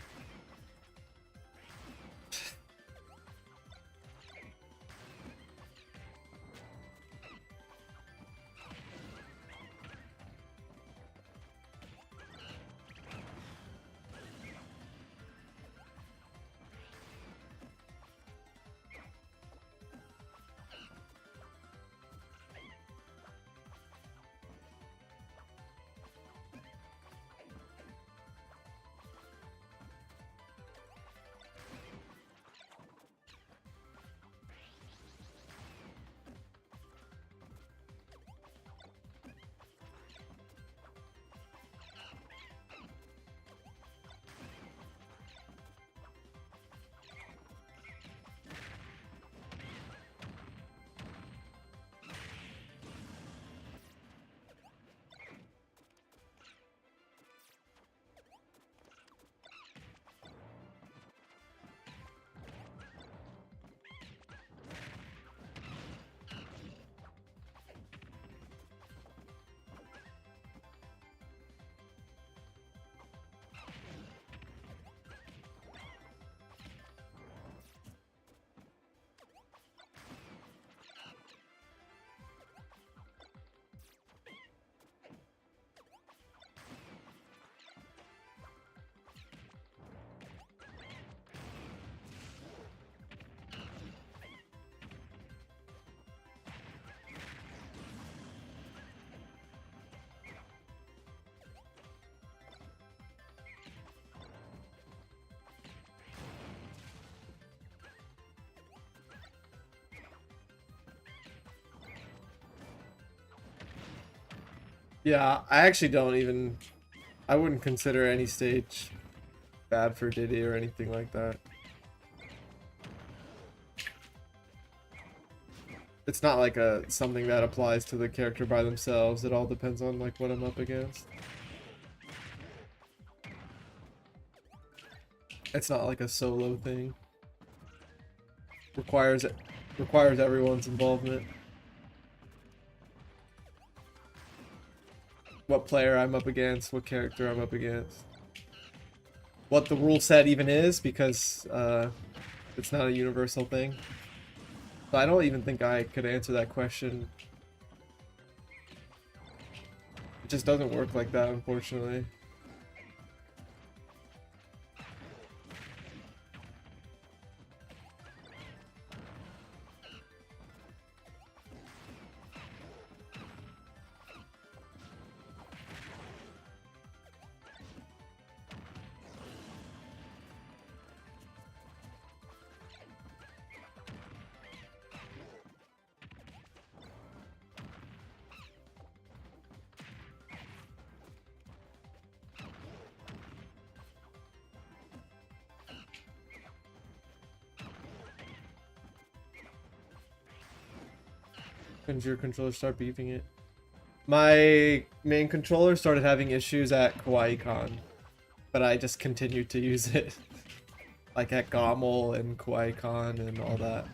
Yeah, I actually don't even. I wouldn't consider any stage bad for Diddy or anything like that. It's not like something that applies to the character by themselves. It all depends on like what I'm up against. It's not like a solo thing. Requires everyone's involvement. What player I'm up against, what character I'm up against, what the rule set even is, because it's not a universal thing. So I don't even think I could answer that question. It just doesn't work like that, unfortunately. When did your controller start beeping it? My main controller started having issues at Kawaii Con, but I just continued to use it. Like at Gommel and Kawaii Con and all that.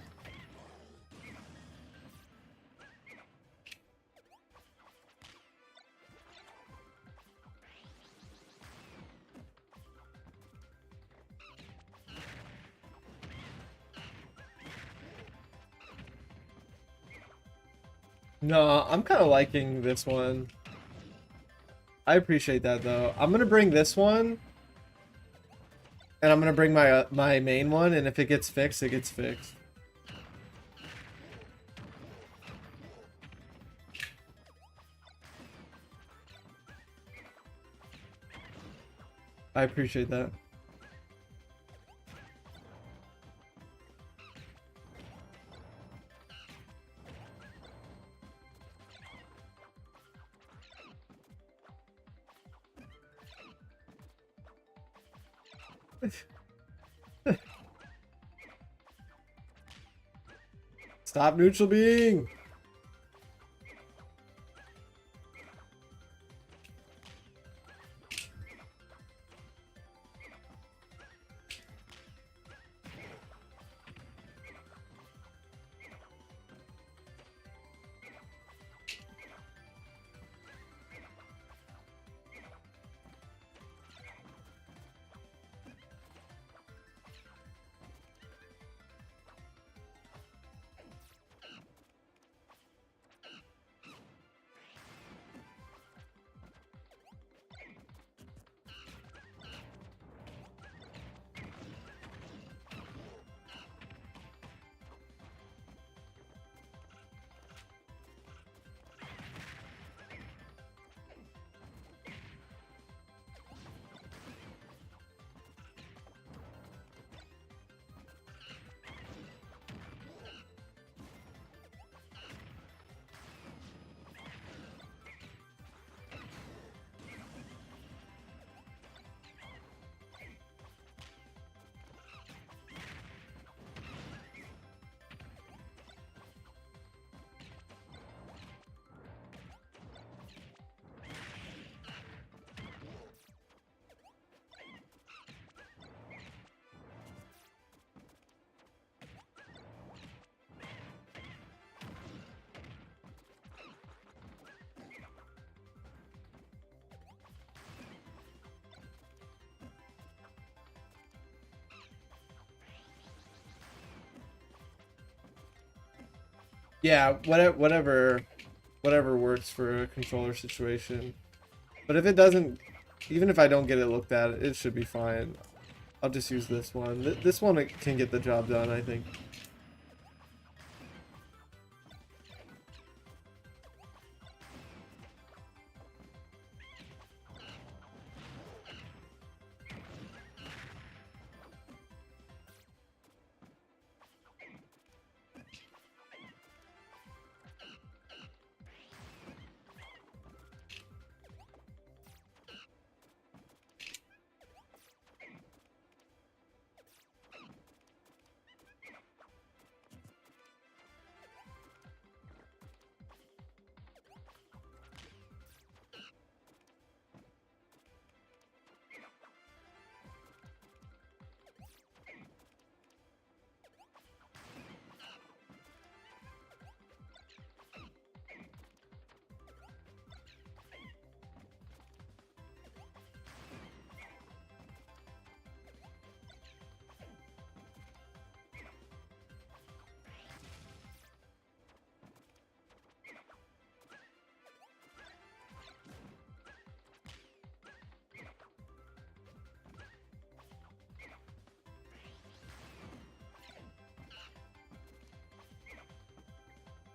No, I'm kind of liking this one. I appreciate that though. I'm gonna bring this one, and I'm gonna bring my main one, and if it gets fixed, it gets fixed. I appreciate that. Stop neutral being. Yeah, whatever works for a controller situation. But if it doesn't, even if I don't get it looked at, it should be fine. I'll just use this one. This one can get the job done, I think.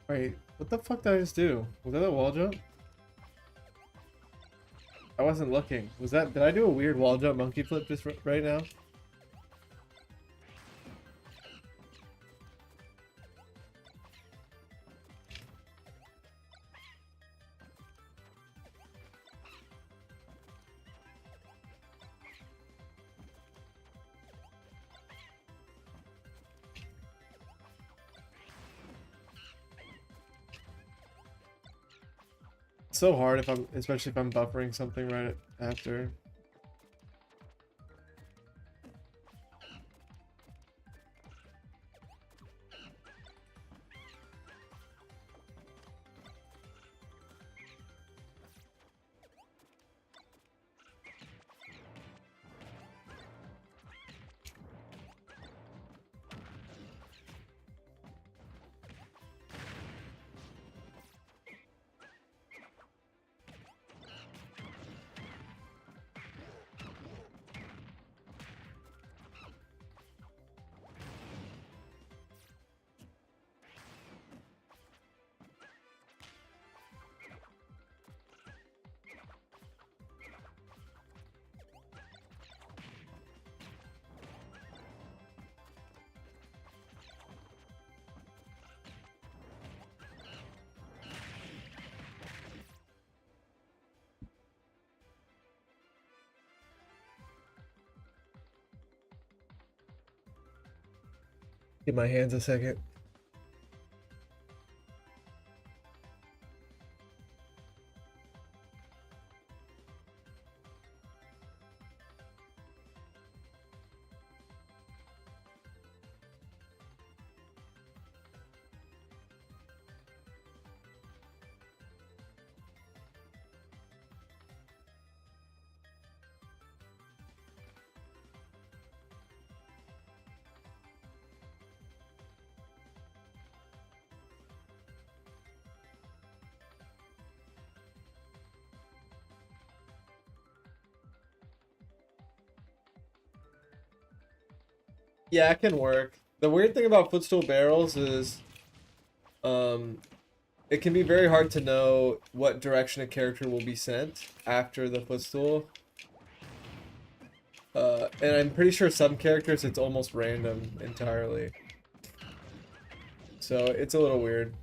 Wait, what the fuck did I just do? Was that a wall jump? I wasn't looking. Was that, did I do a weird wall jump monkey flip just right now? so hard if I'm, especially if I'm buffering something right after. Give my hands a second. Yeah, it can work. The weird thing about footstool barrels is, um, it can be very hard to know what direction a character will be sent after the footstool. And I'm pretty sure some characters it's almost random entirely. So it's a little weird.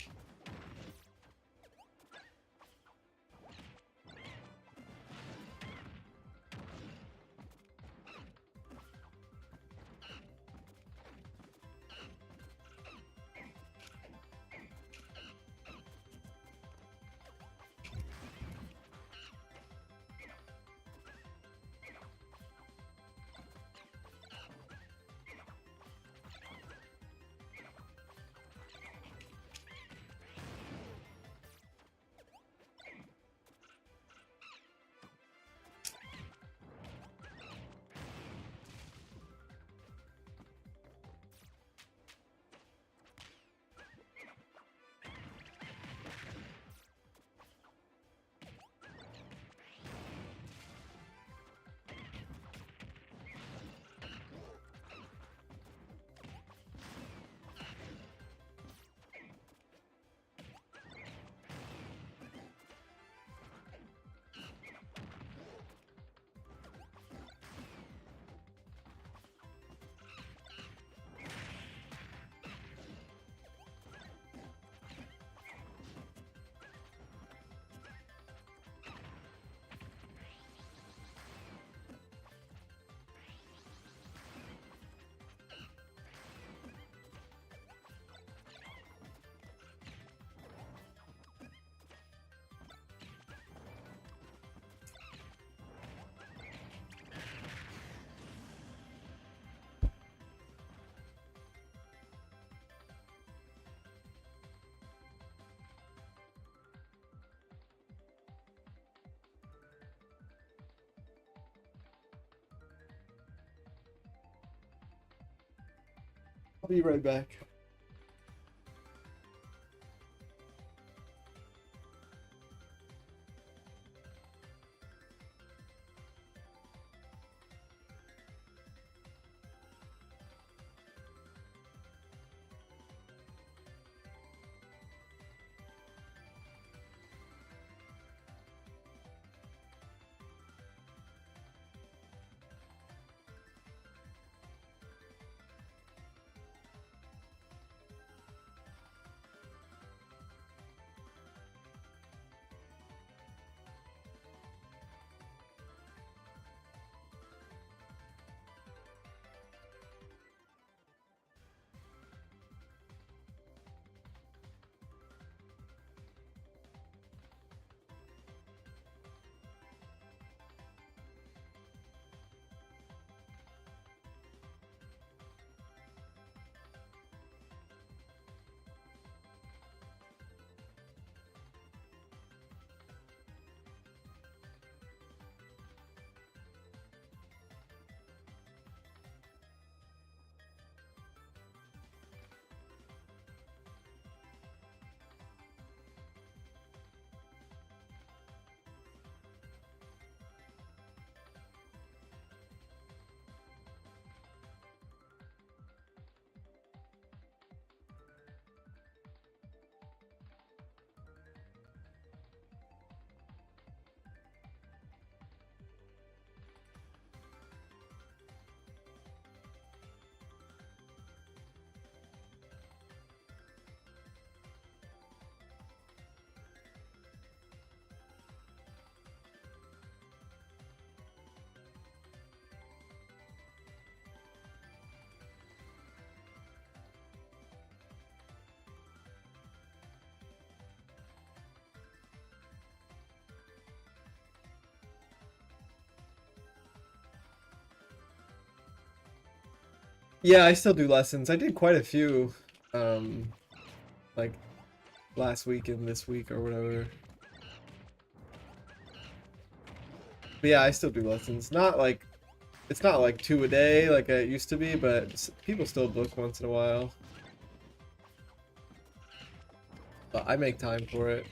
I'll be right back. Yeah, I still do lessons. I did quite a few, um, like last week and this week or whatever. But yeah, I still do lessons. Not like it's not like 2 a day like it used to be, but people still book once in a while. But I make time for it.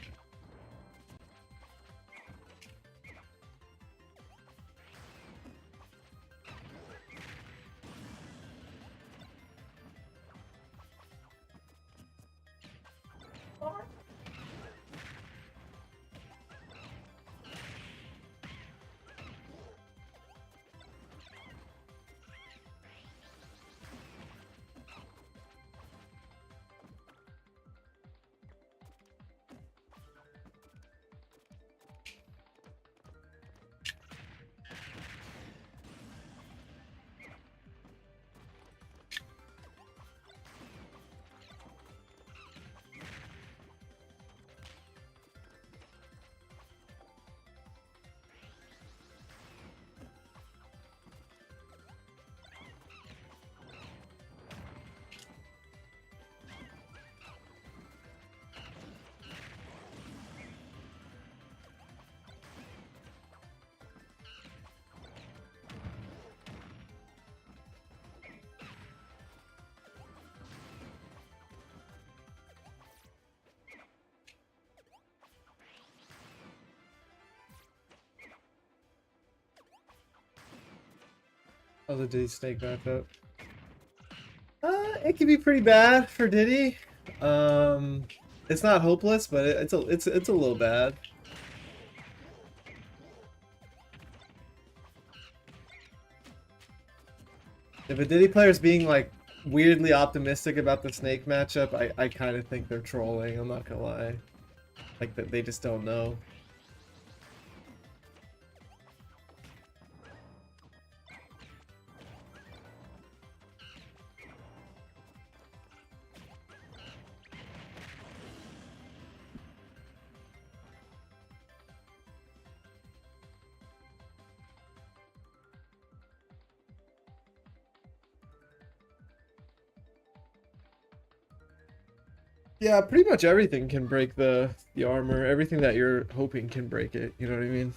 How's the Diddy Snake matchup? It can be pretty bad for Diddy. Um, it's not hopeless, but it's a little bad. If a Diddy player's being like weirdly optimistic about the Snake matchup, I kind of think they're trolling. I'm not gonna lie, like that they just don't know. Yeah, pretty much everything can break the armor. Everything that you're hoping can break it. You know what I mean?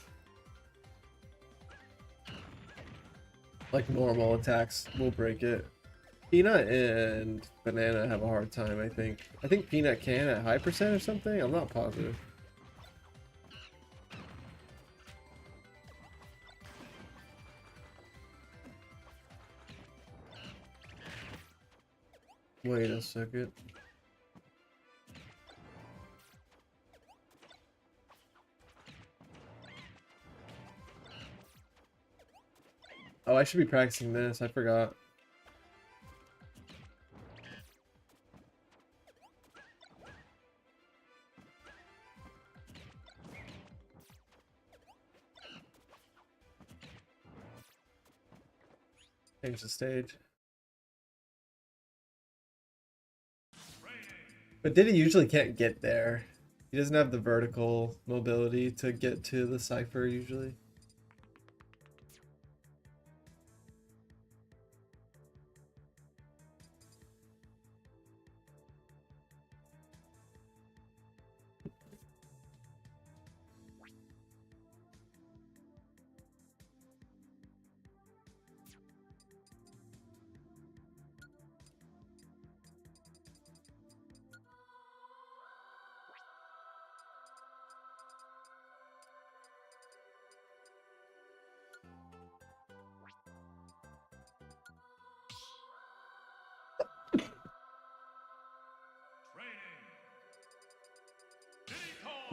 Like normal attacks will break it. Peanut and Banana have a hard time, I think. I think Peanut can at high percent or something. I'm not positive. Wait a second. Oh, I should be practicing this. I forgot. Change the stage. But Diddy usually can't get there. He doesn't have the vertical mobility to get to the cipher usually.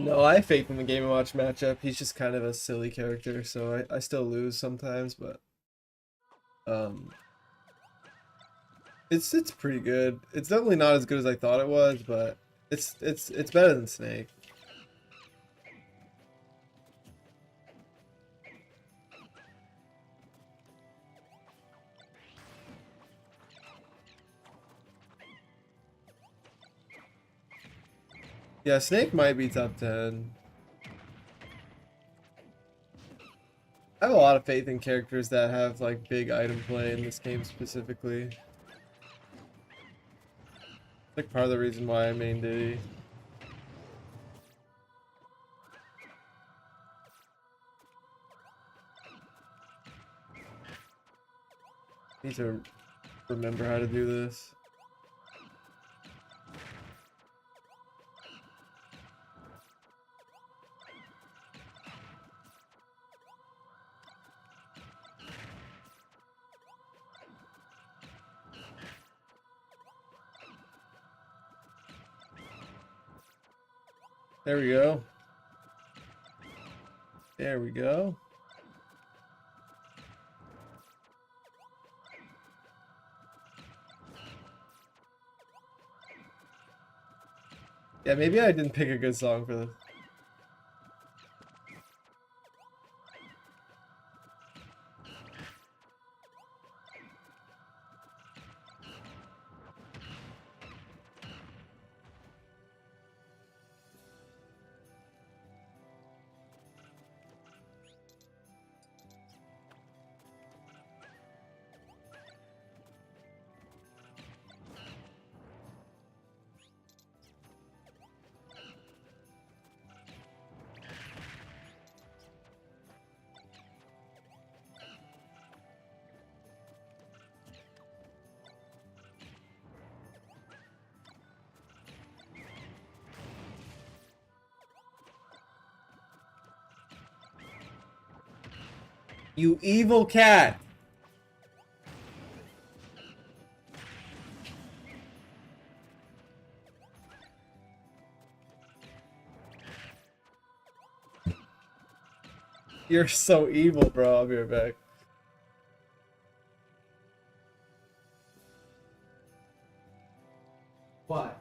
No, I have faith in the Game & Watch matchup. He's just kind of a silly character, so I still lose sometimes, but um it's pretty good. It's definitely not as good as I thought it was, but it's better than Snake. Yeah, Snake might be top 10. I have a lot of faith in characters that have like big item play in this game specifically. Like part of the reason why I main Diddy. Need to remember how to do this. There we go. There we go. Yeah, maybe I didn't pick a good song for this. You evil cat! You're so evil, bro. I'll be right back. What?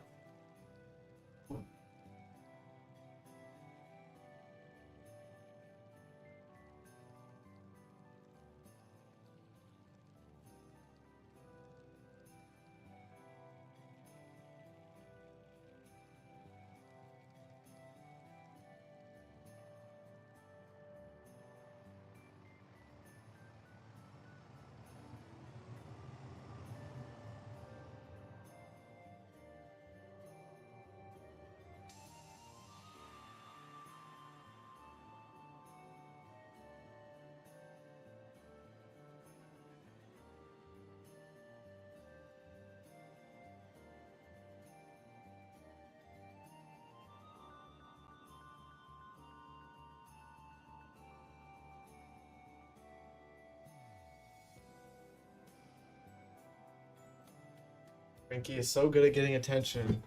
Frankie is so good at getting attention.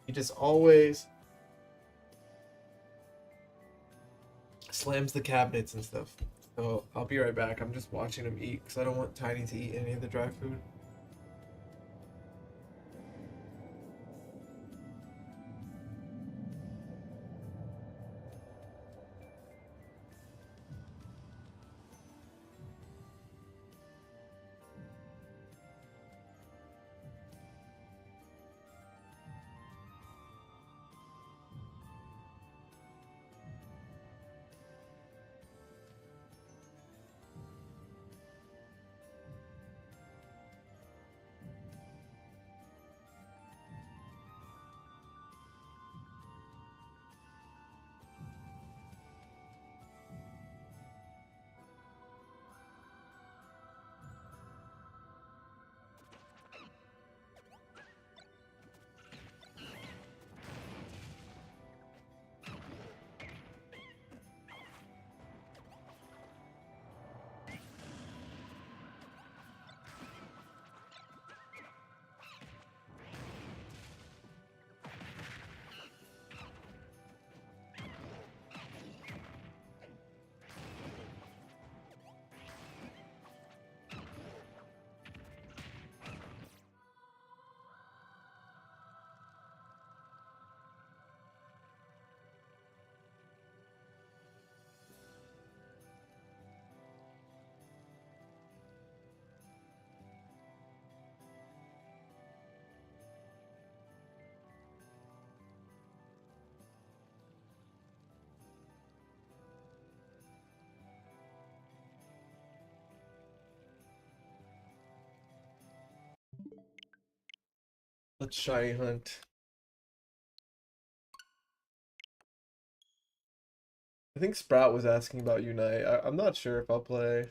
He just always slams the cabinets and stuff. So I'll be right back. I'm just watching him eat because I don't want Tiny to eat any of the dry food. Let's shiny hunt. I think Sprout was asking about Unite. I'm not sure if I'll play.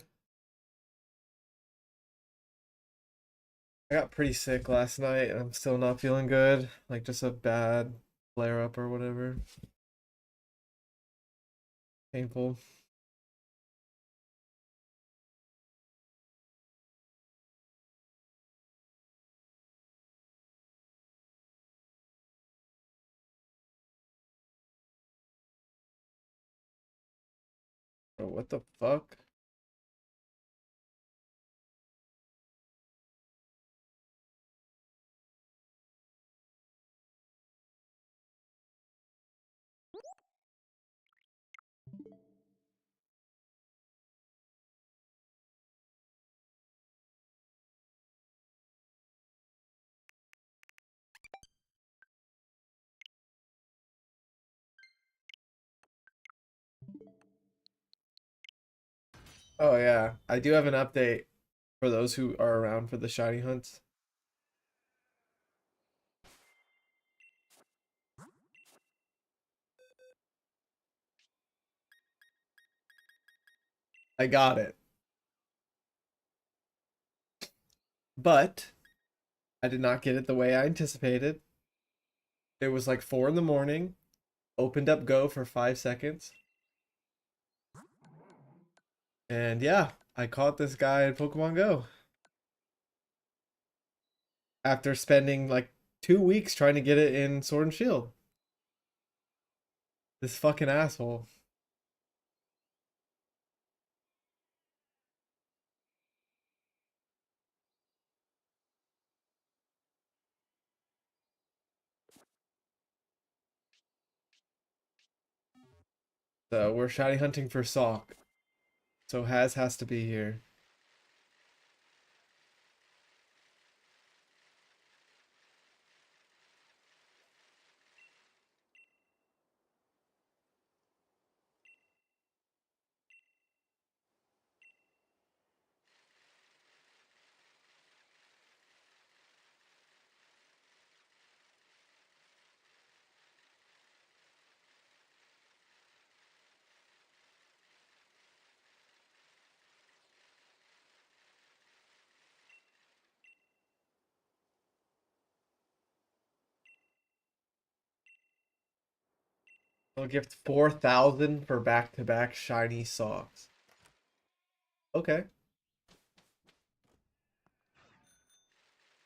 I got pretty sick last night and I'm still not feeling good. Like just a bad flare up or whatever. Painful. Bro, what the fuck? Oh yeah, I do have an update for those who are around for the shiny hunts. I got it. But I did not get it the way I anticipated. It was like 4 in the morning, opened up Go for 5 seconds. And yeah, I caught this guy in Pokemon Go. After spending like 2 weeks trying to get it in Sword and Shield. This fucking asshole. So we're shiny hunting for Sock. So has to be here. I'll gift 4,000 for back-to-back shiny socks. Okay.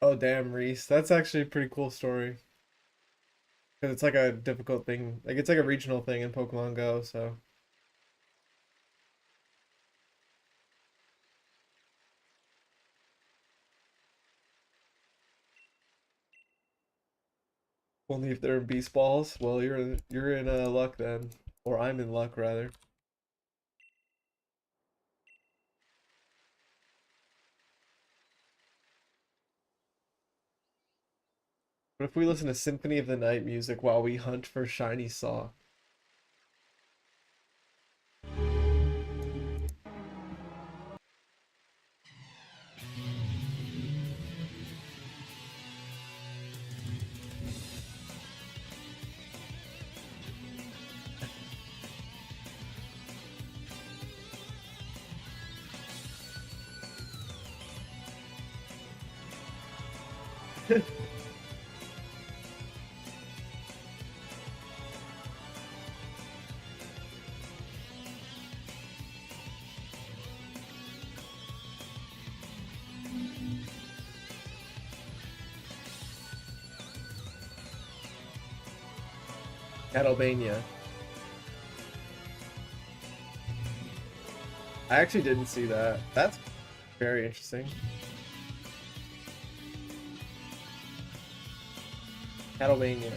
Oh damn, Reese. That's actually a pretty cool story. Because it's like a difficult thing. Like it's like a regional thing in Pokemon Go, so. Only if they're in beast balls. Well, you're in luck then, or I'm in luck rather. What if we listen to Symphony of the Night music while we hunt for shiny saw? Catalbania. I actually didn't see that. That's very interesting. Catalbania.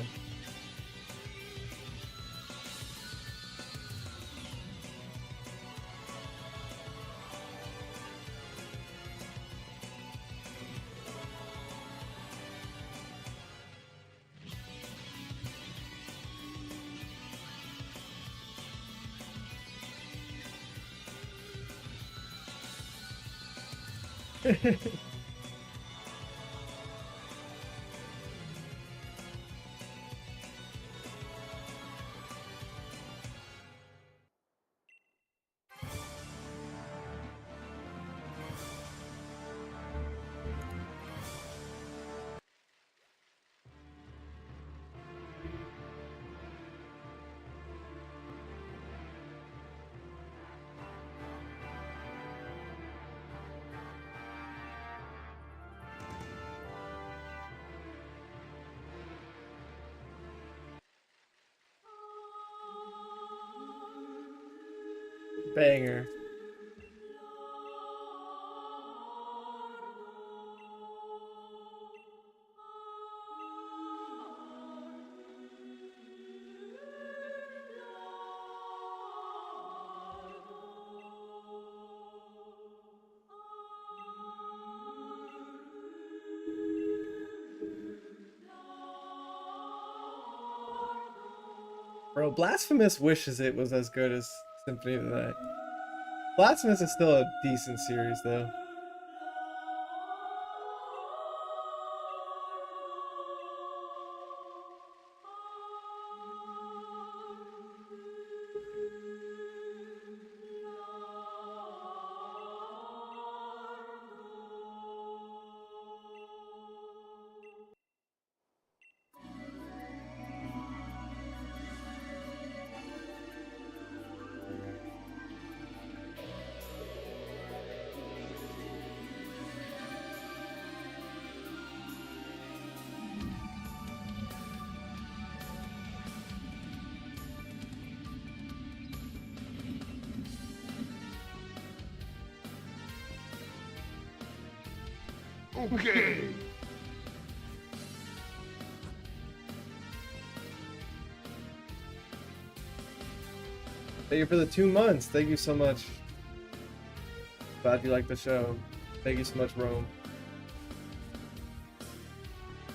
Banger. Bro, Blasphemous wishes it was as good as Symphony of the Night. Blasphemous is still a decent series, though.
Okay.
Thank you for the 2 months. Thank you so much. Glad you like the show. Thank you so much, Rome.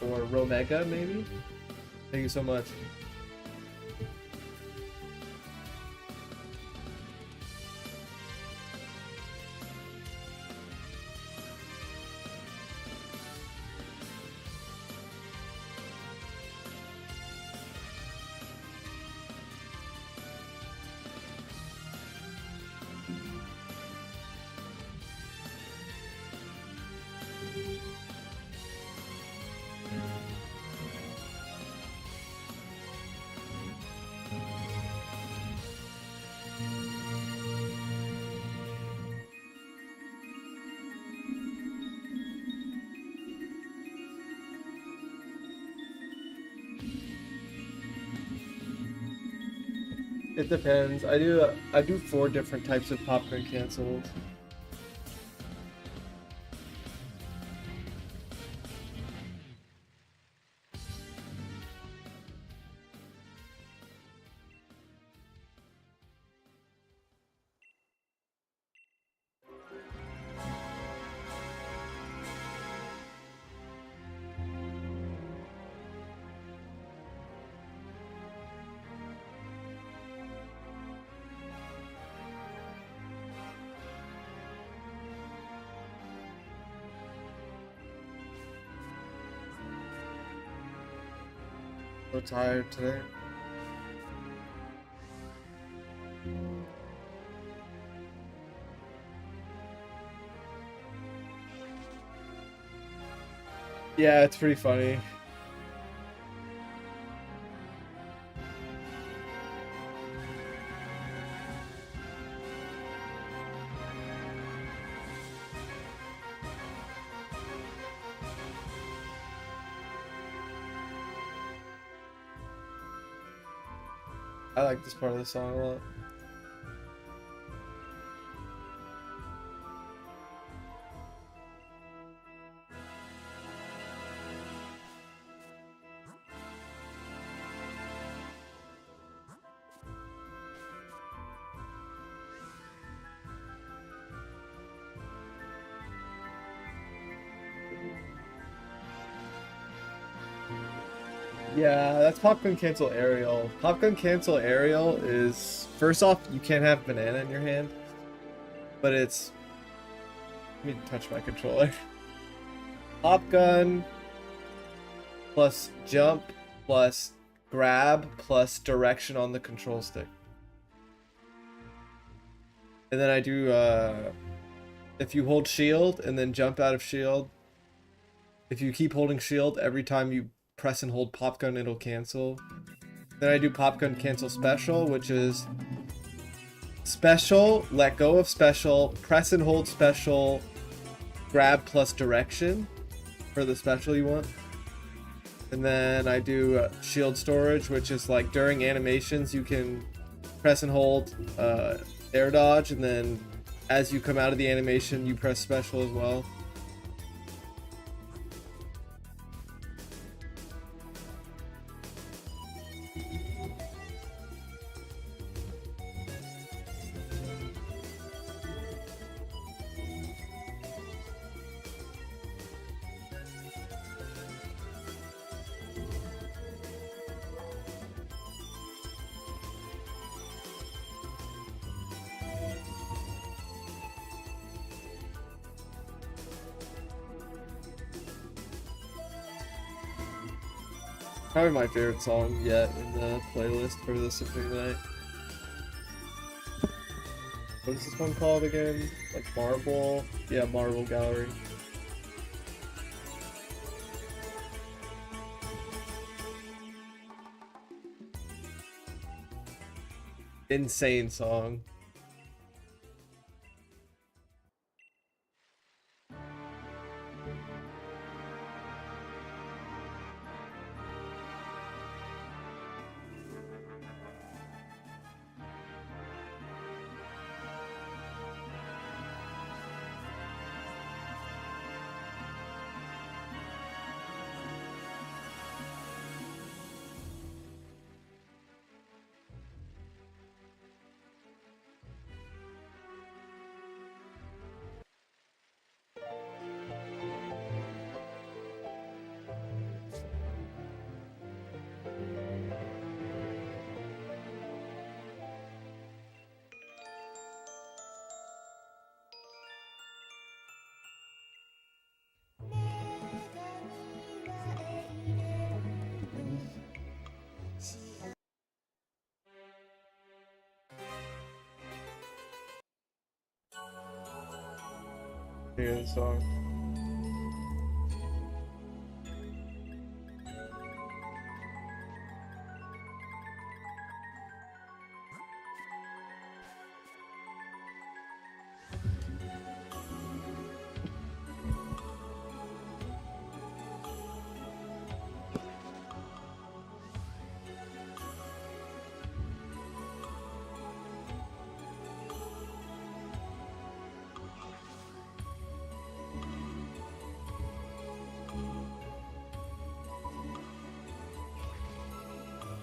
Or Romega, maybe? Thank you so much. It depends. I do 4 different types of popcorn cancels. So tired today. Yeah, it's pretty funny. I like this part of the song a lot. Yeah, that's Popcorn Cancel Aerial. Popcorn Cancel Aerial is, first off, you can't have banana in your hand, but it's, let me touch my controller. Pop gun plus jump plus grab plus direction on the control stick. And then I do, if you hold shield and then jump out of shield, if you keep holding shield, every time you press and hold pop gun, it'll cancel. Then I do pop gun cancel special, which is special, let go of special, press and hold special, grab plus direction for the special you want. And then I do shield storage, which is like during animations you can press and hold air dodge, and then as you come out of the animation, you press special as well. Probably my favorite song yet in the playlist for the symphony tonight. What is this one called again? Like Marble? Yeah, Marble Gallery. Insane song. Hear the song.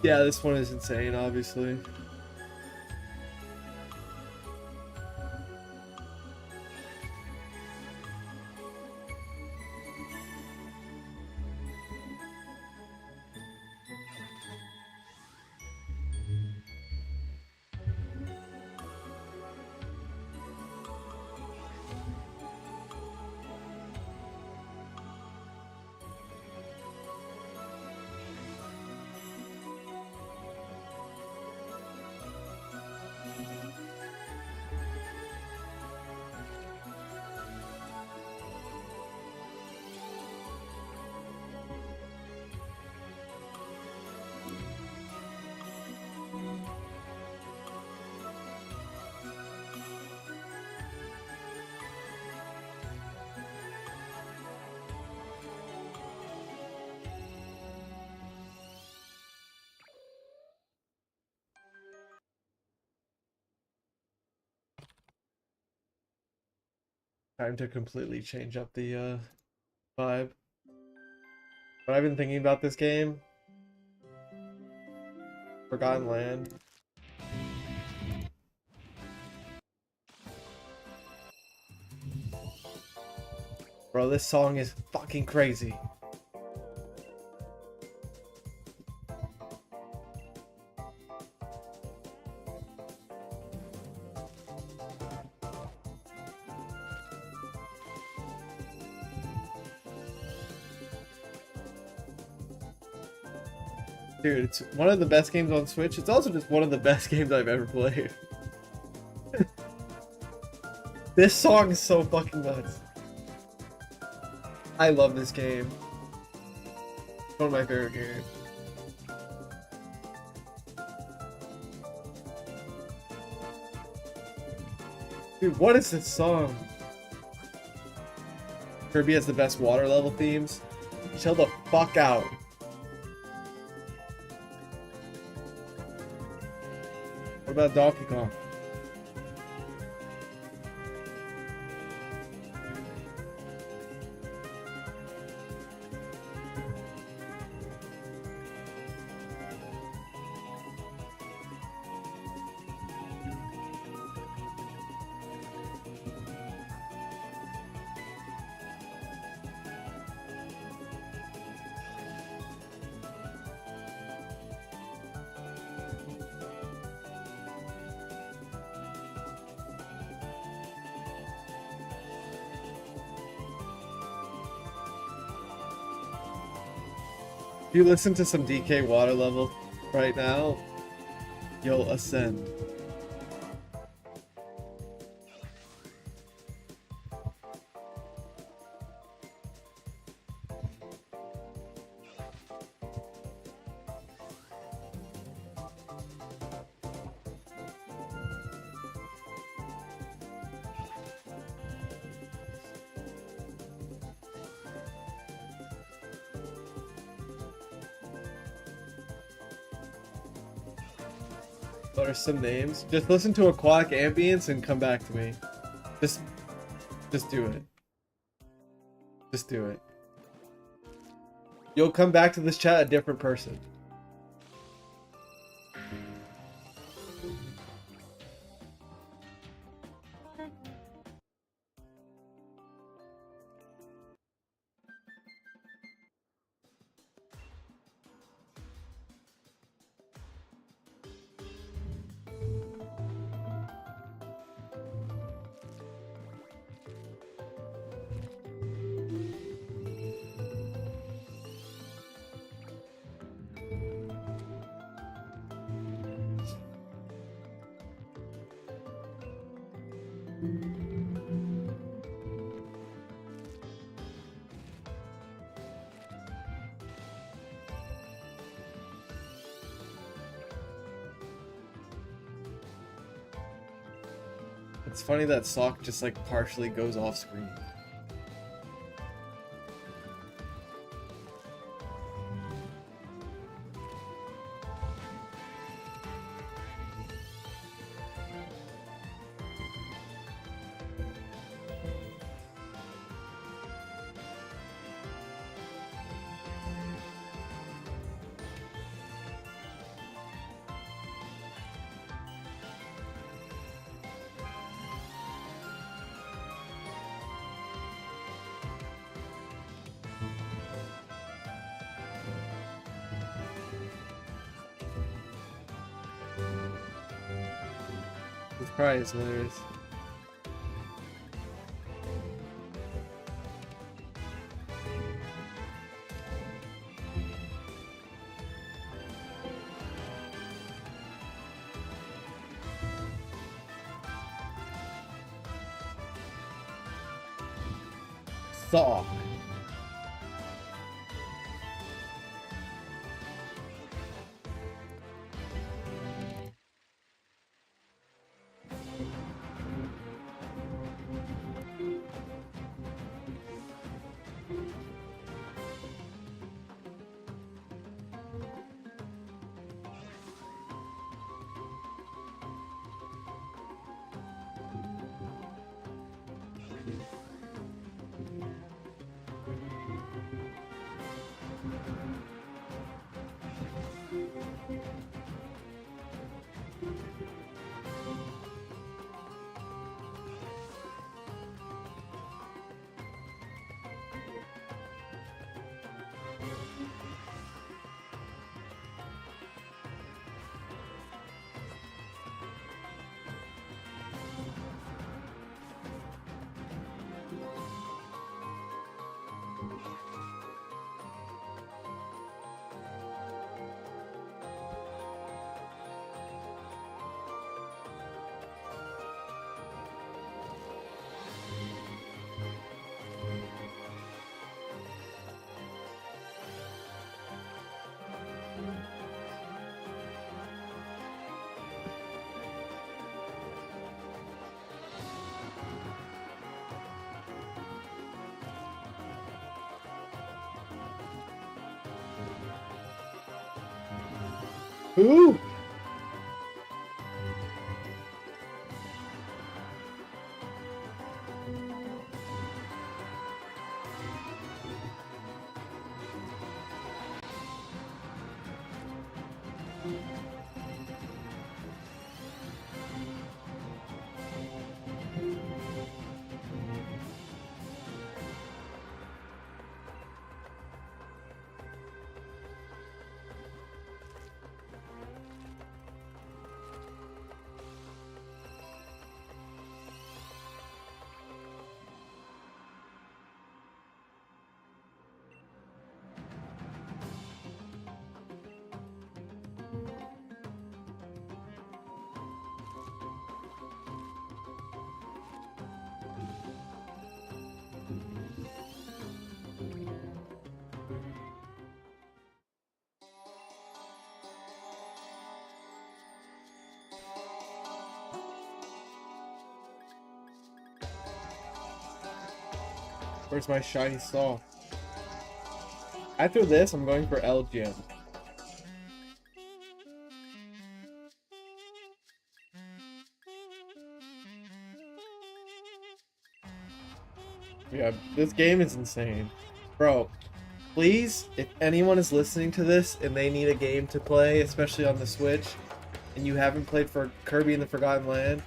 Yeah, this one is insane, obviously. Time to completely change up the vibe. But I've been thinking about this game. Forgotten Land. Bro, this song is fucking crazy. Dude, it's one of the best games on Switch. It's also just one of the best games I've ever played. This song is so fucking nuts. I love this game. One of my favorite games. Dude, what is this song? Kirby has the best water level themes. Chill the fuck out. What about Donkey Kong? If you listen to some DK water level right now, you'll ascend. What are some names? Just listen to Aquatic Ambience and come back to me. Just do it. Just do it. You'll come back to this chat a different person. It's funny that Sock just like partially goes off screen. It's probably hilarious. Sock. Ooh. Where's my shiny saw? After this, I'm going for LGM. Yeah, this game is insane. Bro, please, if anyone is listening to this and they need a game to play, especially on the Switch, and you haven't played for Kirby in the Forgotten Land,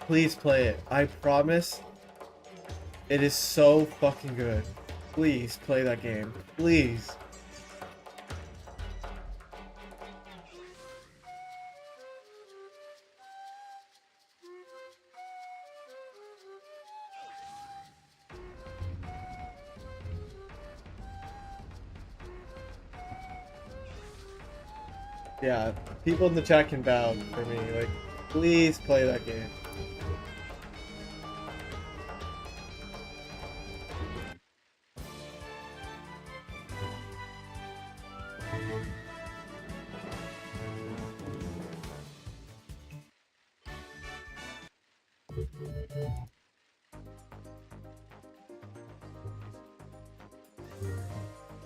please play it. I promise it is so fucking good. Please play that game. Please. Yeah, people in the chat can vouch for me. Like, please play that game.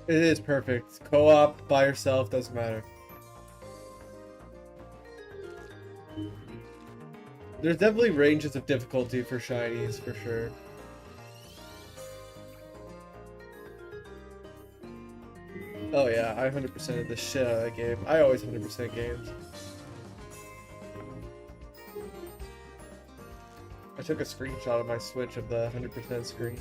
It is perfect. Co-op, by yourself, doesn't matter. There's definitely ranges of difficulty for shinies, for sure. Oh yeah, I 100%ed the shit out of that game. I always 100% games. I took a screenshot of my Switch of the 100% screen.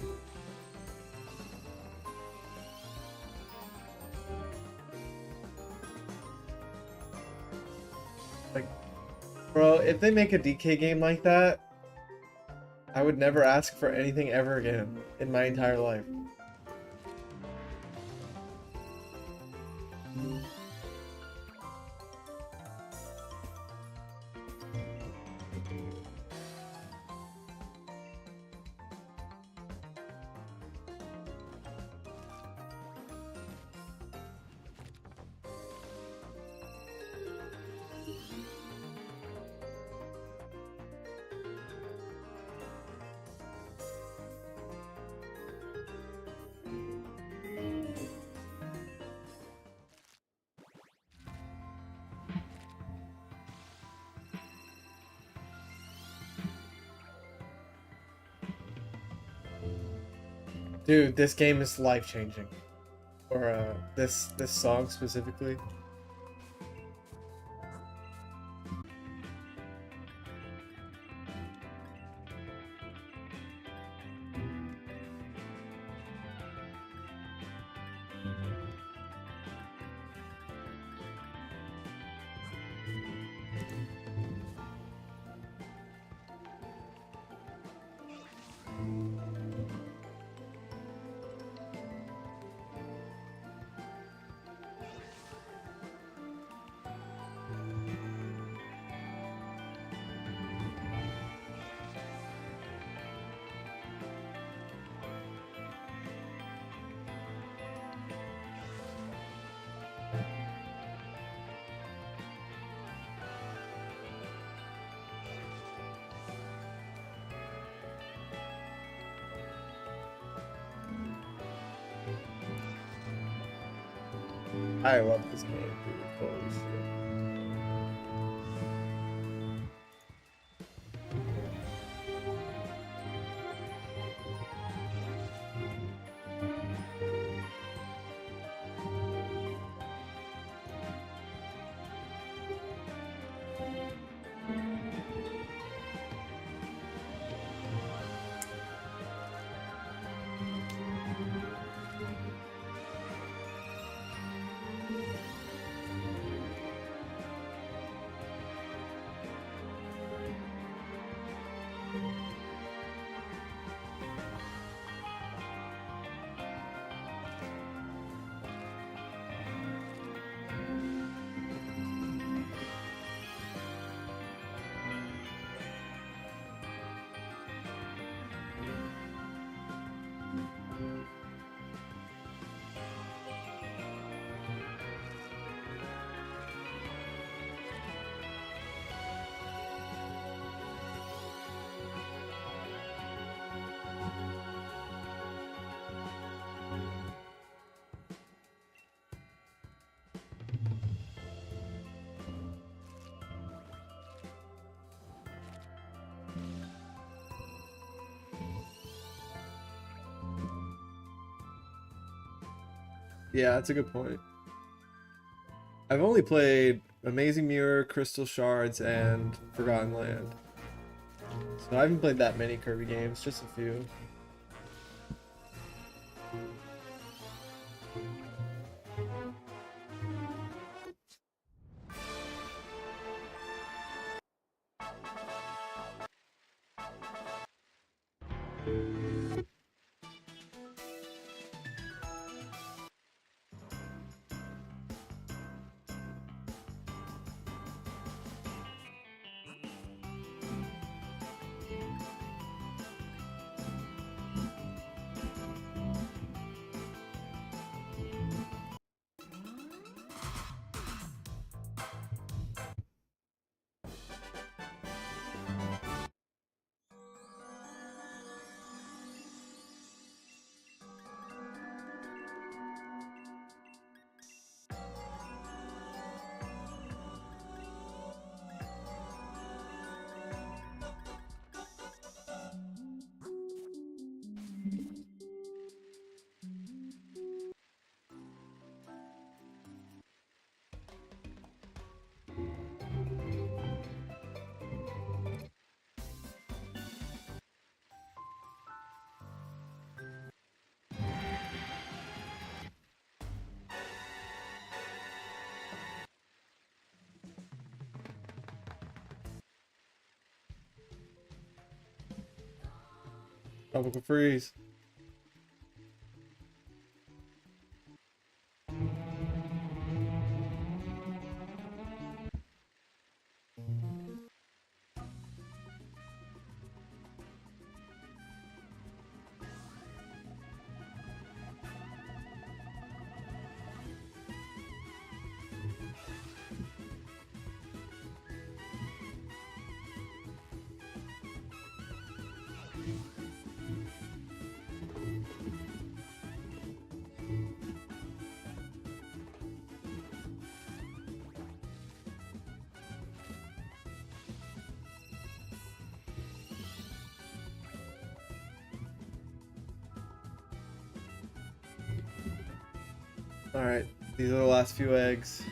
Like, bro, if they make a DK game like that, I would never ask for anything ever again in my entire life. Dude, this game is life-changing. Or, this song specifically. I love this game, dude. Holy shit. Yeah, that's a good point. I've only played Amazing Mirror, Crystal Shards, and Forgotten Land. So I haven't played that many Kirby games, just a few. Tropical Freeze. Alright, these are the last few eggs.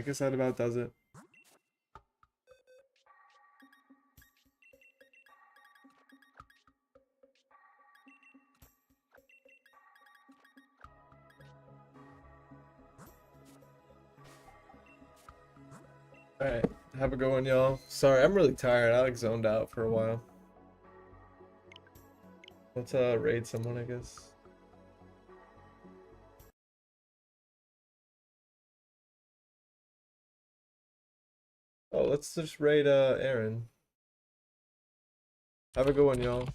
I guess that about does it. Alright, have a good one, y'all. Sorry, I'm really tired. I like zoned out for a while. Let's raid someone, I guess. Oh, let's just raid Aaron. Have a good one, y'all.